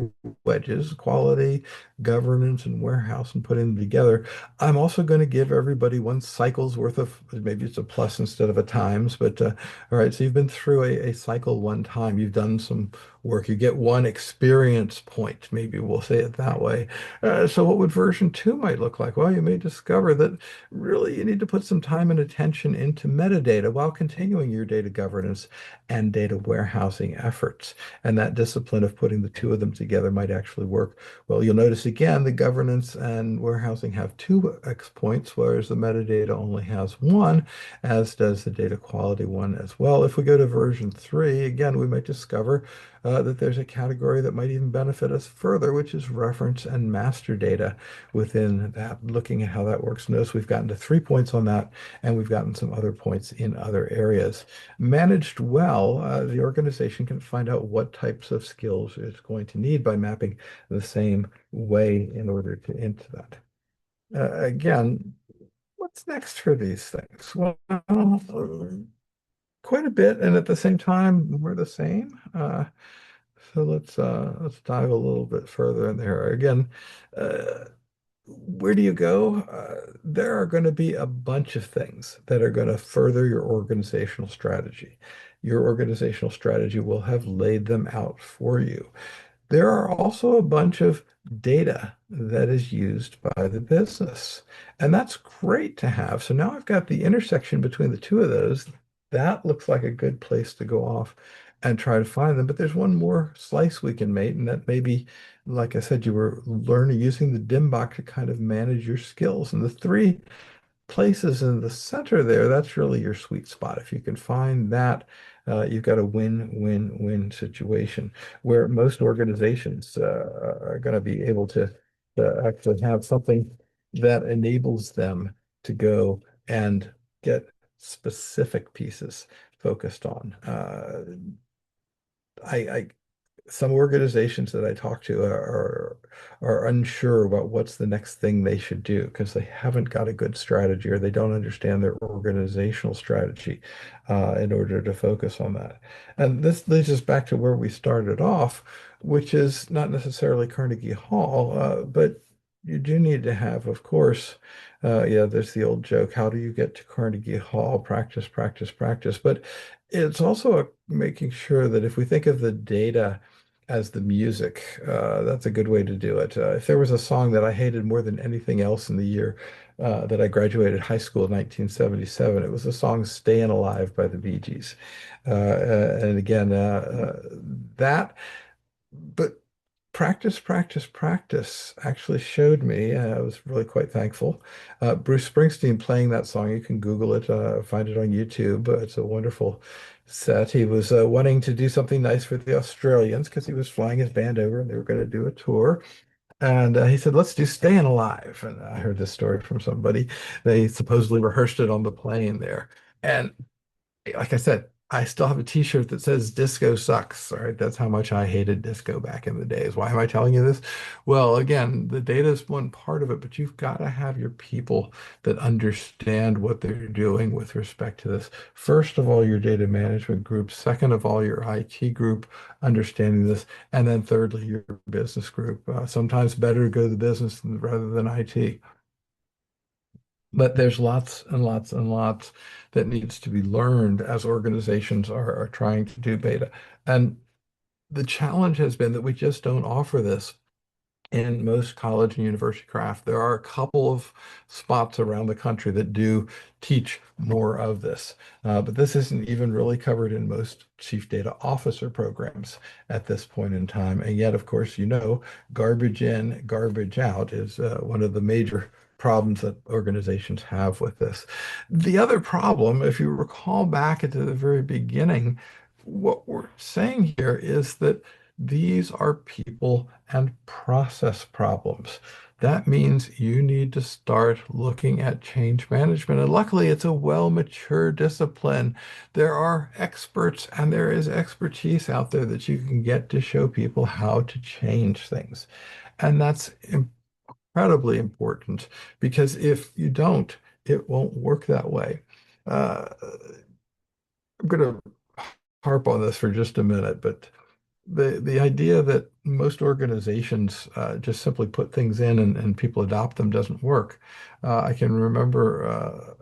wedges, quality, governance, and warehouse, and putting them together. I'm also going to give everybody one cycle's worth of, maybe it's a plus instead of a times, but all right, so you've been through a cycle one time. You've done some work. You get one experience point, maybe we'll say it that way. So what would version two might look like? Well, you may discover that really you need to put some time and attention into metadata metadata while continuing your data governance and data warehousing efforts. And that discipline of putting the two of them together might actually work. Well, you'll notice again, the governance and warehousing have two X points, whereas the metadata only has one, as does the data quality one as well. If we go to version 3, again, we might discover that there's a category that might even benefit us further, which is reference and master data within that. Looking at how that works, notice we've gotten to 3 points on that, and we've gotten some other points in other areas. Managed well, the organization can find out what types of skills it's going to need by mapping the same way in order to into that. Again, what's next for these things? Well, quite a bit, and at the same time, we're the same. So let's dive a little bit further in there. Again, uh, where do you go? There are going to be a bunch of things that are going to further your organizational strategy. Your organizational strategy will have laid them out for you. There are also a bunch of data that is used by the business, and that's great to have. So now I've got the intersection between the two of those. That looks like a good place to go off and try to find them. But there's one more slice we can make, and that maybe, like I said, you were learning using the DIM BoK to kind of manage your skills. And the three places in the center there, that's really your sweet spot. If you can find that, you've got a win-win-win situation where most organizations are going to be able to actually have something that enables them to go and get specific pieces focused on. I some organizations that I talk to are unsure about what's the next thing they should do because they haven't got a good strategy or they don't understand their organizational strategy in order to focus on that. And this leads us back to where we started off, which is not necessarily Carnegie Hall, but you do need to have, of course, yeah, there's the old joke, how do you get to Carnegie Hall? Practice, practice, practice. But it's also making sure that if we think of the data as the music, that's a good way to do it. If there was a song that I hated more than anything else in the year that I graduated high school in 1977, it was the song "Staying Alive" by the Bee Gees. And again, that, but practice, practice, practice actually showed me, I was really quite thankful. Bruce Springsteen playing that song, you can Google it, find it on YouTube. It's a wonderful set. He was wanting to do something nice for the Australians because he was flying his band over and they were going to do a tour. And he said, let's do Staying Alive. And I heard this story from somebody. They supposedly rehearsed it on the plane there. And like I said, I still have a t-shirt that says disco sucks. All right. That's how much I hated disco back in the days. Why am I telling you this? Well, again, the data is one part of it, but you've got to have your people that understand what they're doing with respect to this. First of all, your data management group. Second of all, your IT group understanding this. And then thirdly, your business group. Sometimes better to go to the business rather than IT. But there's lots and lots and lots that needs to be learned as organizations are trying to do beta. And the challenge has been that we just don't offer this in most college and university craft. There are a couple of spots around the country that do teach more of this, but this isn't even really covered in most chief data officer programs at this point in time. And yet, of course, garbage in, garbage out is one of the major problems that organizations have with this. The other problem, if you recall back at the very beginning, what we're saying here is that these are people and process problems. That means you need to start looking at change management. And luckily, it's a well-mature discipline. There are experts and there is expertise out there that you can get to show people how to change things. And that's incredibly important because if you don't, it won't work that way. Uh, I'm going to harp on this for just a minute, but the idea that most organizations just simply put things in and people adopt them doesn't work. I can remember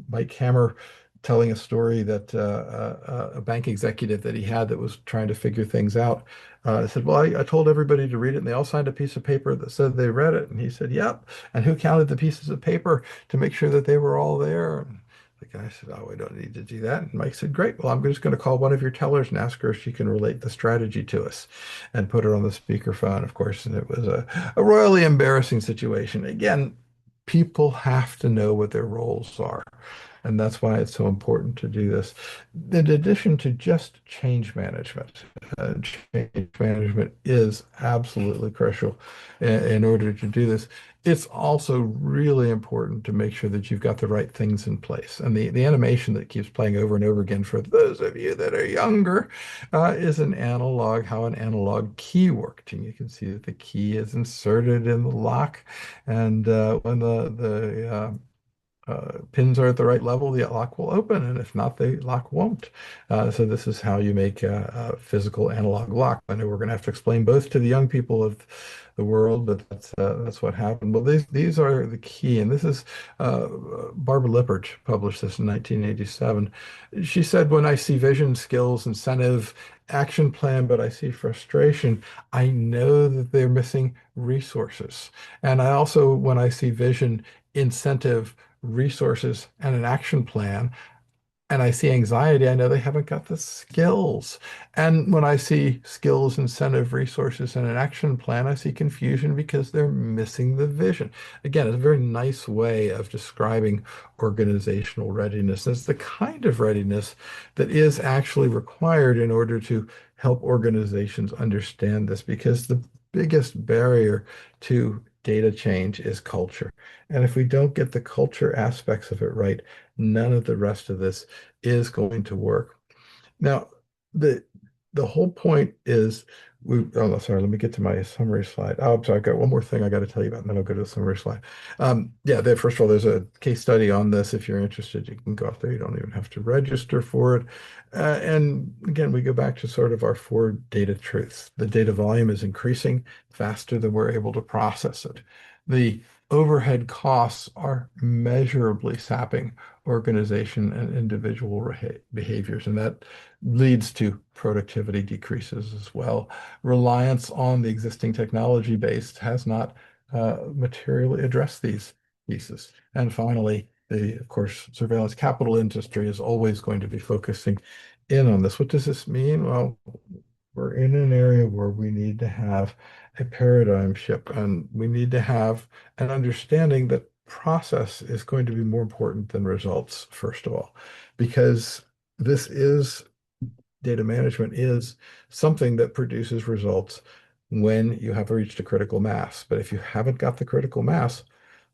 Mike Hammer telling a story that a bank executive that he had that was trying to figure things out said, "Well, I told everybody to read it, and they all signed a piece of paper that said they read it." And he said, "Yep. And who counted the pieces of paper to make sure that they were all there?" The guy said, "Oh, we don't need to do that." And Mike said, "Great. Well, I'm just going to call one of your tellers and ask her if she can relate the strategy to us," and put her on the speakerphone, of course. And it was a royally embarrassing situation. Again, people have to know what their roles are. And that's why it's so important to do this. In addition to just change management, change management is absolutely crucial in order to do this. It's also really important to make sure that you've got the right things in place. And the animation that keeps playing over and over again for those of you that are younger is an analog, how an analog key worked. And you can see that the key is inserted in the lock. And when the pins are at the right level, the lock will open, and if not, the lock won't. So this is how you make a physical analog lock. I know we're going to have to explain both to the young people of the world, but that's what happened. Well, these are the key, and this is Barbara Lippert published this in 1987. She said, "When I see vision, skills, incentive, action plan, but I see frustration, I know that they're missing resources. And I also, when I see vision, incentive, resources, and an action plan, and I see anxiety, I know they haven't got the skills. And when I see skills, incentive, resources, and an action plan, I see confusion because they're missing the vision." Again, it's a very nice way of describing organizational readiness. It's the kind of readiness that is actually required in order to help organizations understand this, because the biggest barrier to data change is culture. And if we don't get the culture aspects of it right, none of the rest of this is going to work. Now, the the whole point is oh no, sorry, let me get to my summary slide. Oh, I'm sorry, I've got one more thing I got to tell you about, and then I'll go to the summary slide. Yeah, first of all, there's a case study on this. If you're interested, you can go out there. You don't even have to register for it. And again, we go back to sort of our four data truths. The data volume is increasing faster than we're able to process it. The overhead costs are measurably sapping organization and individual behaviors, and that leads to productivity decreases as well. Reliance on the existing technology base has not materially addressed these pieces. And finally, of course, surveillance capital industry is always going to be focusing in on this. What does this mean? Well, we're in an area where we need to have a paradigm shift, and we need to have an understanding that process is going to be more important than results, first of all, because this is data management is something that produces results when you have reached a critical mass. But if you haven't got the critical mass,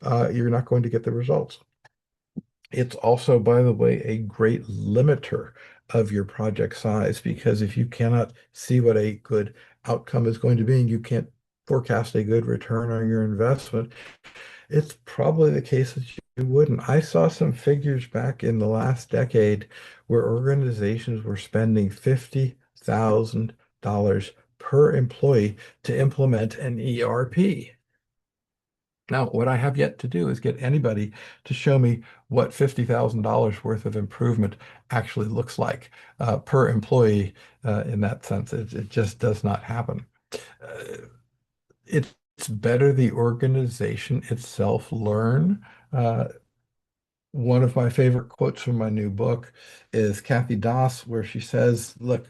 you're not going to get the results. It's also, by the way, a great limiter of your project size, because if you cannot see what a good outcome is going to be and you can't forecast a good return on your investment, it's probably the case that you wouldn't. I saw some figures back in the last decade where organizations were spending $50,000 per employee to implement an ERP. Now, what I have yet to do is get anybody to show me what $50,000 worth of improvement actually looks like per employee in that sense. It just does not happen. Uh, it's better the organization itself learn. Uh, One of my favorite quotes from my new book is Kathy Doss, where she says, "Look,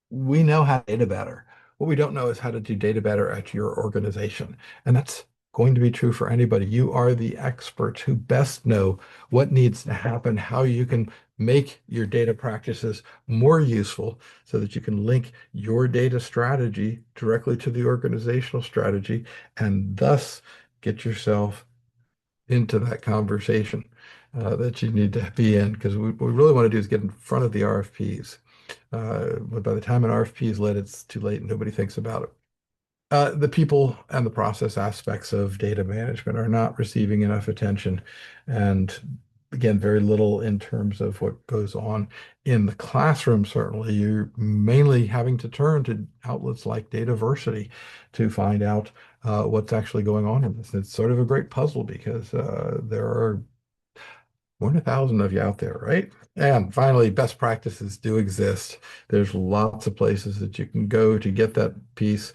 we know how to data better. What we don't know is how to do data better at your organization." And that's going to be true for anybody. You are the experts who best know what needs to happen, how you can make your data practices more useful so that you can link your data strategy directly to the organizational strategy, and thus get yourself into that conversation that you need to be in. Because what we really want to do is get in front of the RFPs. But by the time an RFP is lit, it's too late and nobody thinks about it. The people and the process aspects of data management are not receiving enough attention. And again, very little in terms of what goes on in the classroom. Certainly, you're mainly having to turn to outlets like Dataversity to find out what's actually going on in this. It's sort of a great puzzle because there are more than 1,000 of you out there, right? And finally, best practices do exist. There's lots of places that you can go to get that piece.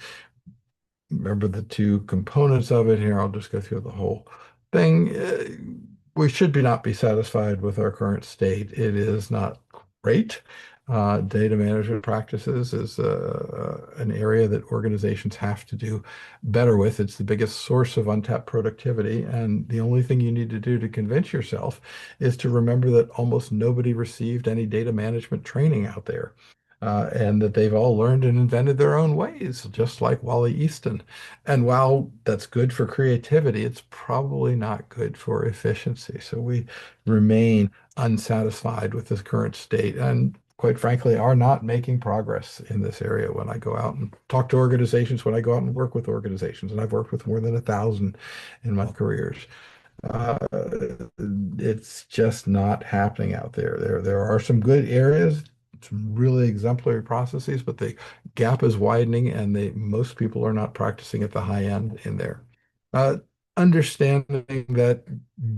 Remember the two components of it here. I'll just go through the whole thing. we should be not be satisfied with our current state. It is not great. Data management practices is an area that organizations have to do better with. It's the biggest source of untapped productivity, and the only thing you need to do to convince yourself is to remember that almost nobody received any data management training out there. And that they've all learned and invented their own ways, just like Wally Easton. And while that's good for creativity, it's probably not good for efficiency. So we remain unsatisfied with this current state and quite frankly are not making progress in this area when I go out and talk to organizations, when I go out and work with organizations, and I've worked with more than 1,000 in my careers. Uh, it's just not happening out there. There are some good areas, some really exemplary processes, but the gap is widening, and most people are not practicing at the high end in there. Uh, Understanding that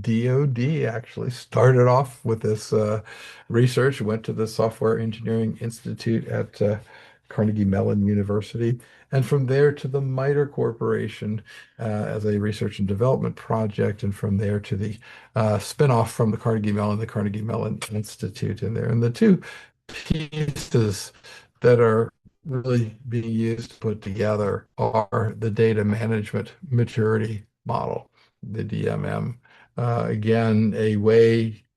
DoD actually started off with this research, went to the Software Engineering Institute at Carnegie Mellon University, and from there to the MITRE Corporation as a research and development project, and from there to the spinoff from the Carnegie Mellon Institute in there. And the two pieces that are really being used to put together are the data management maturity model, the DMM. Again,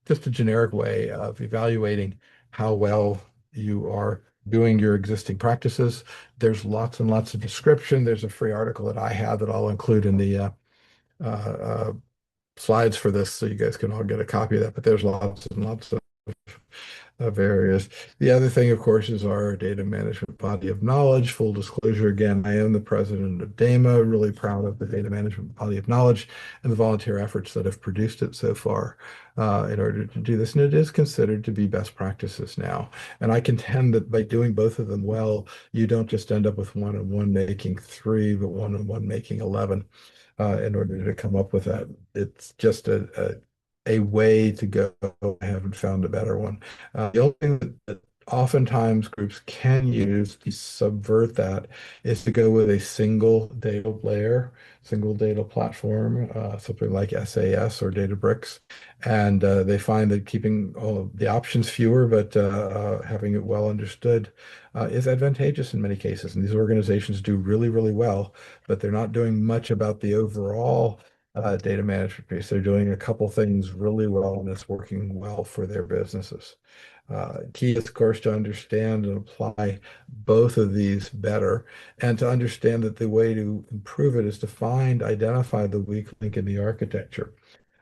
just a generic way of evaluating how well you are doing your existing practices. There's lots and lots of description. There's a free article that I have that I'll include in the uh, uh, slides for this so you guys can all get a copy of that. But there's lots and lots of areas. The other thing, of course, is our data management body of knowledge. Full disclosure, again, I am the president of DAMA, really proud of the data management body of knowledge and the volunteer efforts that have produced it so far in order to do this. And it is considered to be best practices now. And I contend that by doing both of them well, you don't just end up with one and one making three, but one and one making 11 in order to come up with that. It's just a way to go. I haven't found a better one. The only thing that oftentimes groups can use to subvert that is to go with a single data layer, single data platform, something like SAS or Databricks. And they find that keeping all of the options fewer, but having it well understood is advantageous in many cases. And these organizations do really, really well, but they're not doing much about the overall data management piece. They're doing a couple things really well, and it's working well for their businesses. Key is, of course, to understand and apply both of these better, and to understand that the way to improve it is to identify the weak link in the architecture.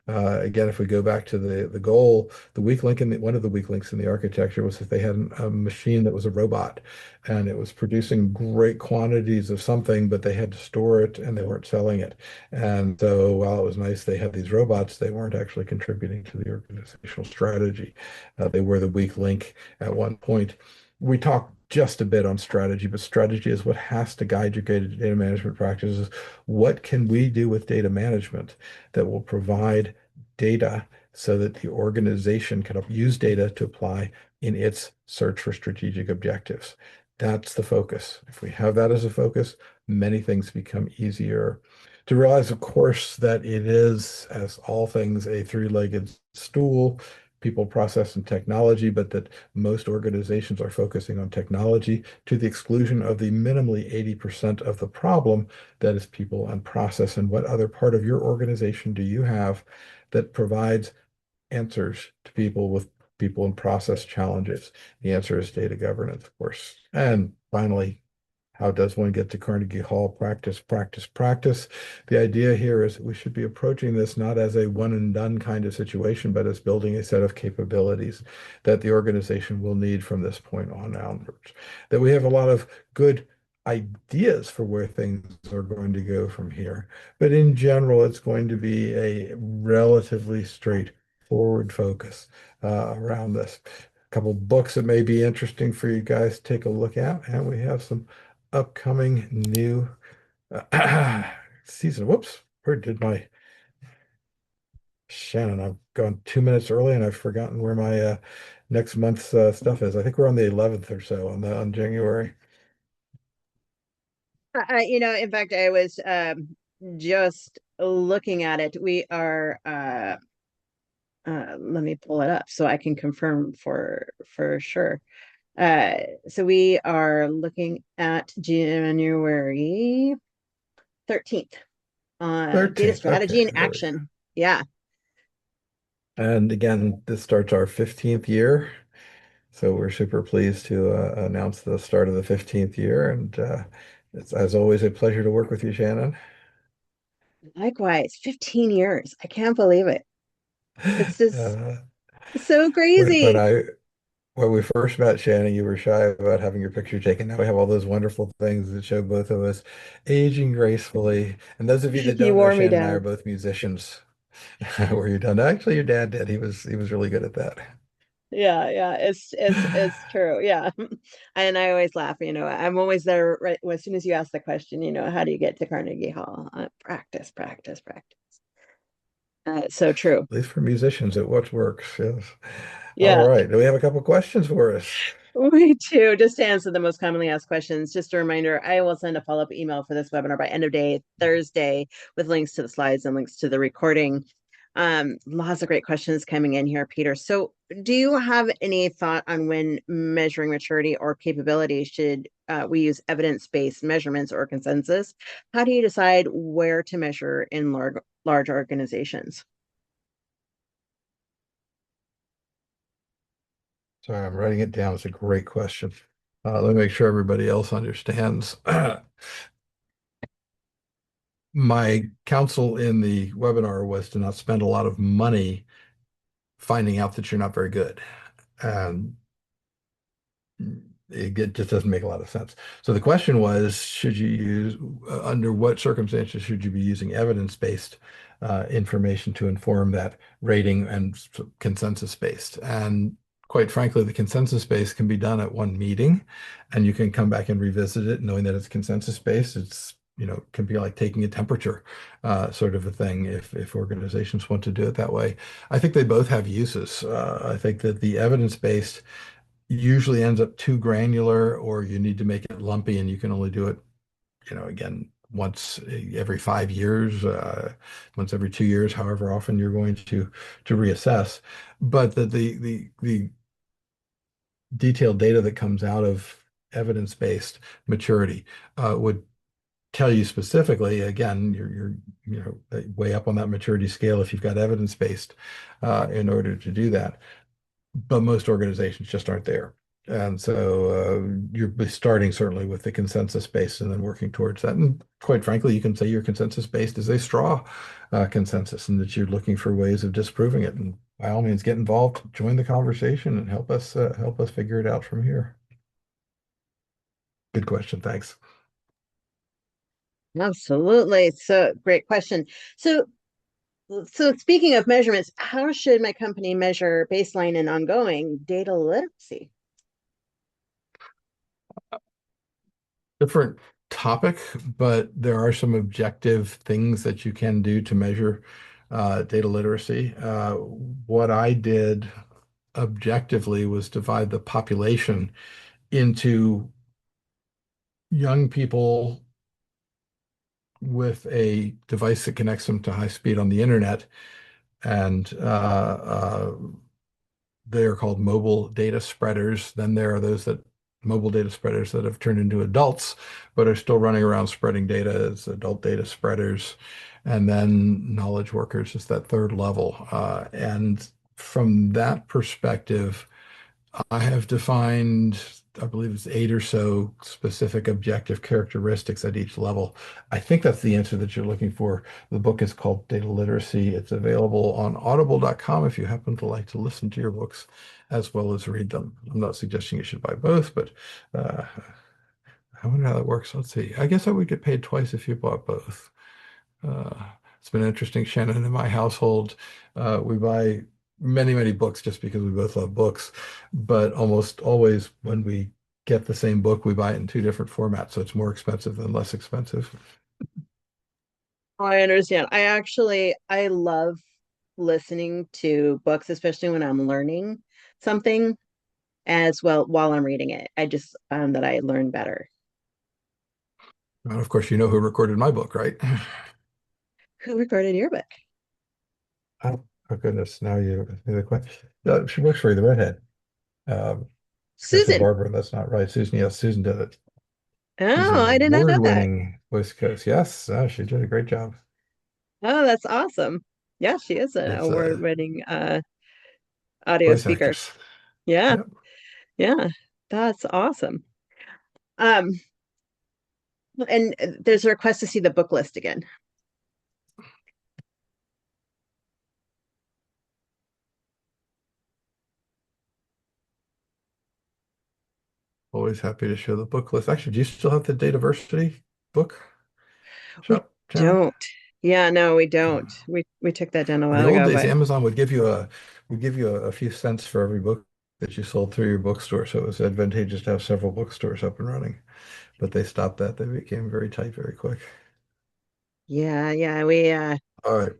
Again, if we go back to the goal, the weak link one of the weak links in the architecture was that they had a machine that was a robot, and it was producing great quantities of something, but they had to store it and they weren't selling it. And so while it was nice they had these robots, they weren't actually contributing to the organizational strategy. They were the weak link at one point. We talked just a bit on strategy, but strategy is what has to guide your data management practices. What can we do with data management that will provide data so that the organization can use data to apply in its search for strategic objectives? That's the focus. If we have that as a focus, many things become easier. To realize, of course, that it is, as all things, a three-legged stool, people, process, and technology, but that most organizations are focusing on technology to the exclusion of the minimally 80% of the problem that is people and process. And what other part of your organization do you have that provides answers to people and process challenges? The answer is data governance, of course. And finally, how does one get to Carnegie Hall? Practice, practice, practice. The idea here is that we should be approaching this not as a one and done kind of situation, but as building a set of capabilities that the organization will need from this point on onwards. That we have a lot of good ideas for where things are going to go from here. But in general, it's going to be a relatively straightforward focus around this. A couple books that may be interesting for you guys to take a look at, and we have some upcoming new season. Whoops, where did my Shannon? I've gone 2 minutes early and I've forgotten where my next month's stuff is. I think we're on the 11th or so on January. In fact, I was just looking at it. We are Let me pull it up so I can confirm for sure. Uh, so we are looking at January 13th. Data 13th. strategy Okay. and action. Yeah. And again, this starts our 15th year. So we're super pleased to announce the start of the 15th year. And it's, as always, a pleasure to work with you, Shannon. Likewise, 15 years. I can't believe it. It's just Uh, so when crazy. when we first met, Shannon, you were shy about having your picture taken. Now we have all those wonderful things that show both of us aging gracefully. And those of you that You don't know, wore me Shannon and I are down. both musicians. Were you done? Actually, your dad did. He was really good at that. Yeah, yeah, it's true. Yeah. And I always laugh, I'm always there right as soon as you ask the question, how do you get to Carnegie Hall? Practice, practice, practice. So true. At least for musicians, it what works. Yes. All Yeah. right. Do we have a couple questions for us? Me too. Just to answer the most commonly asked questions, just a reminder, I will send a follow-up email for this webinar by end of day Thursday with links to the slides and links to the recording. Lots of great questions coming in here, Peter. So do you have any thought on when measuring maturity or capability should we use evidence-based measurements or consensus? How do you decide where to measure in large organizations? Sorry, I'm writing it down. It's a great question. Let me make sure everybody else understands. My counsel in the webinar was to not spend a lot of money finding out that you're not very good. And it just doesn't make a lot of sense. So the question was, should you use, under what circumstances should you be using evidence-based information to inform that rating and consensus-based? And quite frankly, the consensus-based can be done at one meeting, and you can come back and revisit it knowing that it's consensus-based. It's, can be like taking a temperature, sort of a thing if organizations want to do it that way. I think they both have uses. I think that the evidence-based usually ends up too granular, or you need to make it lumpy and you can only do it, again, once every 5 years, once every 2 years, however often you're going to reassess. But the detailed data that comes out of evidence-based maturity would tell you specifically, again, you're way up on that maturity scale if you've got evidence-based in order to do that. But most organizations just aren't there. And so you're starting certainly with the consensus based and then working towards that. And quite frankly, you can say your consensus based is a straw consensus and that you're looking for ways of disproving it. And by all means, get involved, join the conversation, and help us figure it out from here. Good question. Thanks. Absolutely. So great question. So speaking of measurements, how should my company measure baseline and ongoing data literacy? Different topic, but there are some objective things that you can do to measure data literacy. What I did objectively was divide the population into young people with a device that connects them to high speed on the internet, and they are called mobile data spreaders. Then there are those that mobile data spreaders that have turned into adults, but are still running around spreading data as adult data spreaders. And then knowledge workers is that third level. And from that perspective, I have defined, I believe it's 8 or so specific objective characteristics at each level. I think that's the answer that you're looking for. The book is called Data Literacy. It's available on audible.com if you happen to like to listen to your books as well as read them. I'm not suggesting you should buy both, but uh, I wonder how that works. Let's see. I guess I would get paid twice if you bought both. Uh, it's been interesting, Shannon. In my household, we buy many, many books just because we both love books. But almost always, when we get the same book, we buy it in two different formats. So it's more expensive than less expensive. I understand. I love listening to books, especially when I'm learning something as well while I'm reading it. I just found that I learn better. And of course, you know who recorded my book, right? Who recorded your book? Oh goodness, now you the question. She works for you, the redhead. Um, I said Susan. Barbara, that's not right. Susan, yes, Susan did it. She's Oh, an I did not know that. award-winning voice coach. Yes, she did a great job. Oh, that's awesome. Yeah, she is an It's award-winning audio voice speaker. actress. Yeah, Yep. yeah, that's awesome. Um, and there's a request to see the book list again. Always happy to show the book list. Actually, do you still have the Dataversity book We shop, Shannon? don't. Yeah, no, we don't. We took that down a In the while old ago, days, but Amazon would give you a few cents for every book that you sold through your bookstore. So it was advantageous to have several bookstores up and running. But they stopped that. They became very tight very quick. yeah, yeah, we All right.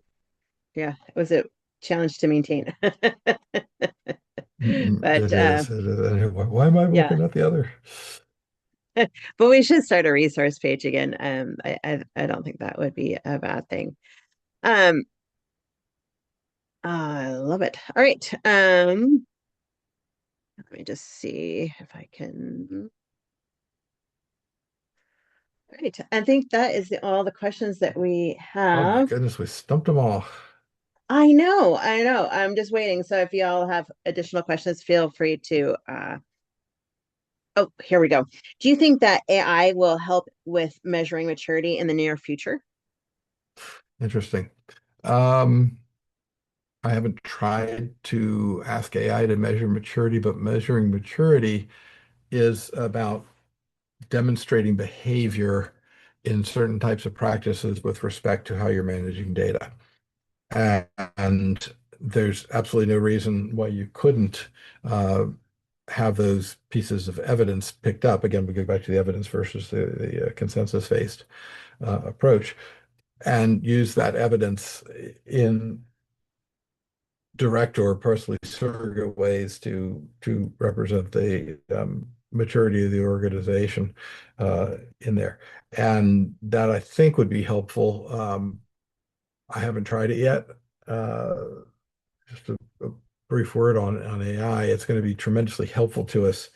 yeah, it was a challenge to maintain. But It is. It is. Why am I yeah, working, not the other? but we should start a resource page again. I don't think that would be a bad thing. Um, I love it. All right. Let me just see if I can. All right. I think that is all the questions that we Oh my have. goodness, we stumped them all. I know, I know. I'm just waiting. So if y'all have additional questions, feel free to oh, here we go. Do you think that AI will help with measuring maturity in the near future? Interesting. Um, I haven't tried to ask AI to measure maturity, but measuring maturity is about demonstrating behavior in certain types of practices with respect to how you're managing data. And there's absolutely no reason why you couldn't uh, have those pieces of evidence picked up. Again, we go back to the evidence versus the consensus-based approach, and use that evidence in direct or personally surrogate ways to represent the maturity of the organization in there. And that I think would be helpful. I haven't tried it yet. Uh, just a brief word on AI. It's going to be tremendously helpful to us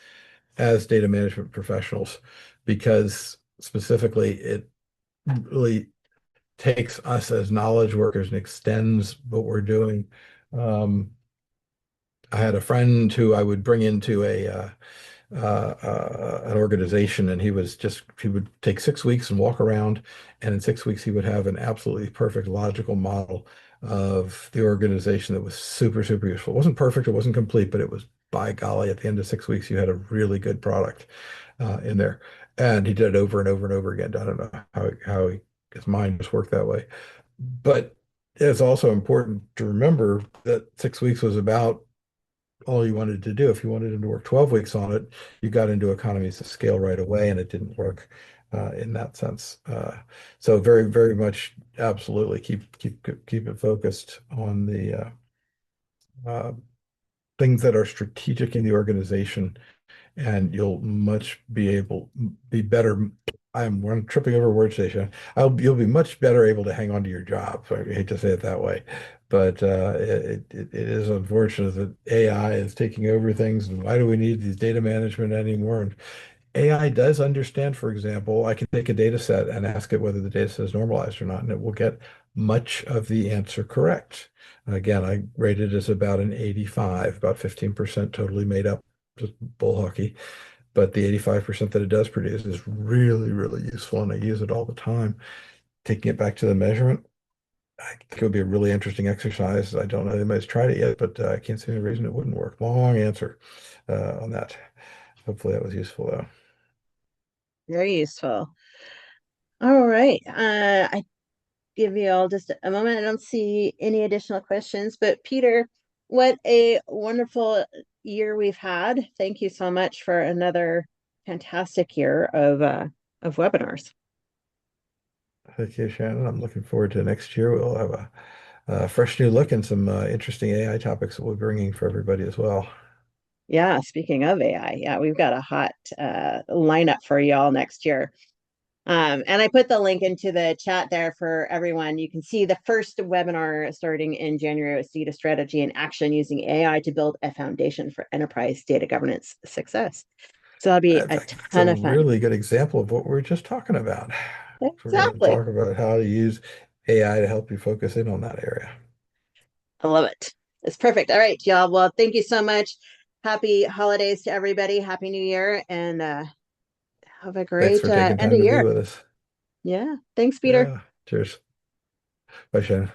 as data management professionals because specifically it really takes us as knowledge workers and extends what we're doing. Um, I had a friend who I would bring into an organization, and he would take 6 weeks and walk around, and in 6 weeks he would have an absolutely perfect logical model of the organization that was super, super useful. It wasn't perfect, it wasn't complete, but it was by golly, at the end of 6 weeks, you had a really good product in there. And he did it over and over and over again. I don't know his mind just worked that way. But it's also important to remember that 6 weeks was about all you wanted to do. If you wanted him to work 12 weeks on it, you got into economies of scale right away, and it didn't work in that sense. So very, very much, absolutely keep it focused on the uh, things that are strategic in the organization, and you'll much be better. I'm tripping over word station. You'll be much better able to hang on to your job. So I hate to say it that way, but it is unfortunate that AI is taking over things. And why do we need these data management anymore? And AI does understand, for example, I can take a data set and ask it whether the data set is normalized or not, and it will get much of the answer correct. Again, I rate it as about an 85, about 15% totally made up, just bull hockey. But the 85% that it does produce is really, really useful, and I use it all the time. Taking it back to the measurement, I think it would be a really interesting exercise. I don't know if anybody's tried it yet, but I can't see any reason it wouldn't work. Long answer on that. Hopefully that was useful, though. Very useful. All right. I give you all just a moment. I don't see any additional questions, but Peter, what a wonderful year we've had. Thank you so much for another fantastic year of webinars. Thank you, Shannon. I'm looking forward to next year. We'll have a fresh new look and some interesting AI topics that we're bringing for everybody as well. Yeah, speaking of AI, yeah, we've got a hot lineup for y'all next year. And I put the link into the chat there for everyone. You can see the first webinar starting in January with Data Strategy and Action using AI to build a foundation for enterprise data governance success. So that'll be In a fact, it's a ton of fun. really good example of what we were just talking about. We're going to Exactly. talk about how to use AI to help you focus in on that area. I love it. It's perfect. All right, y'all. Well, thank you so much. Happy holidays to everybody. Happy New Year. And have a Thanks great for taking end time of to be year. with us. Yeah. Thanks, Peter. Yeah. Cheers. Bye, Shannon.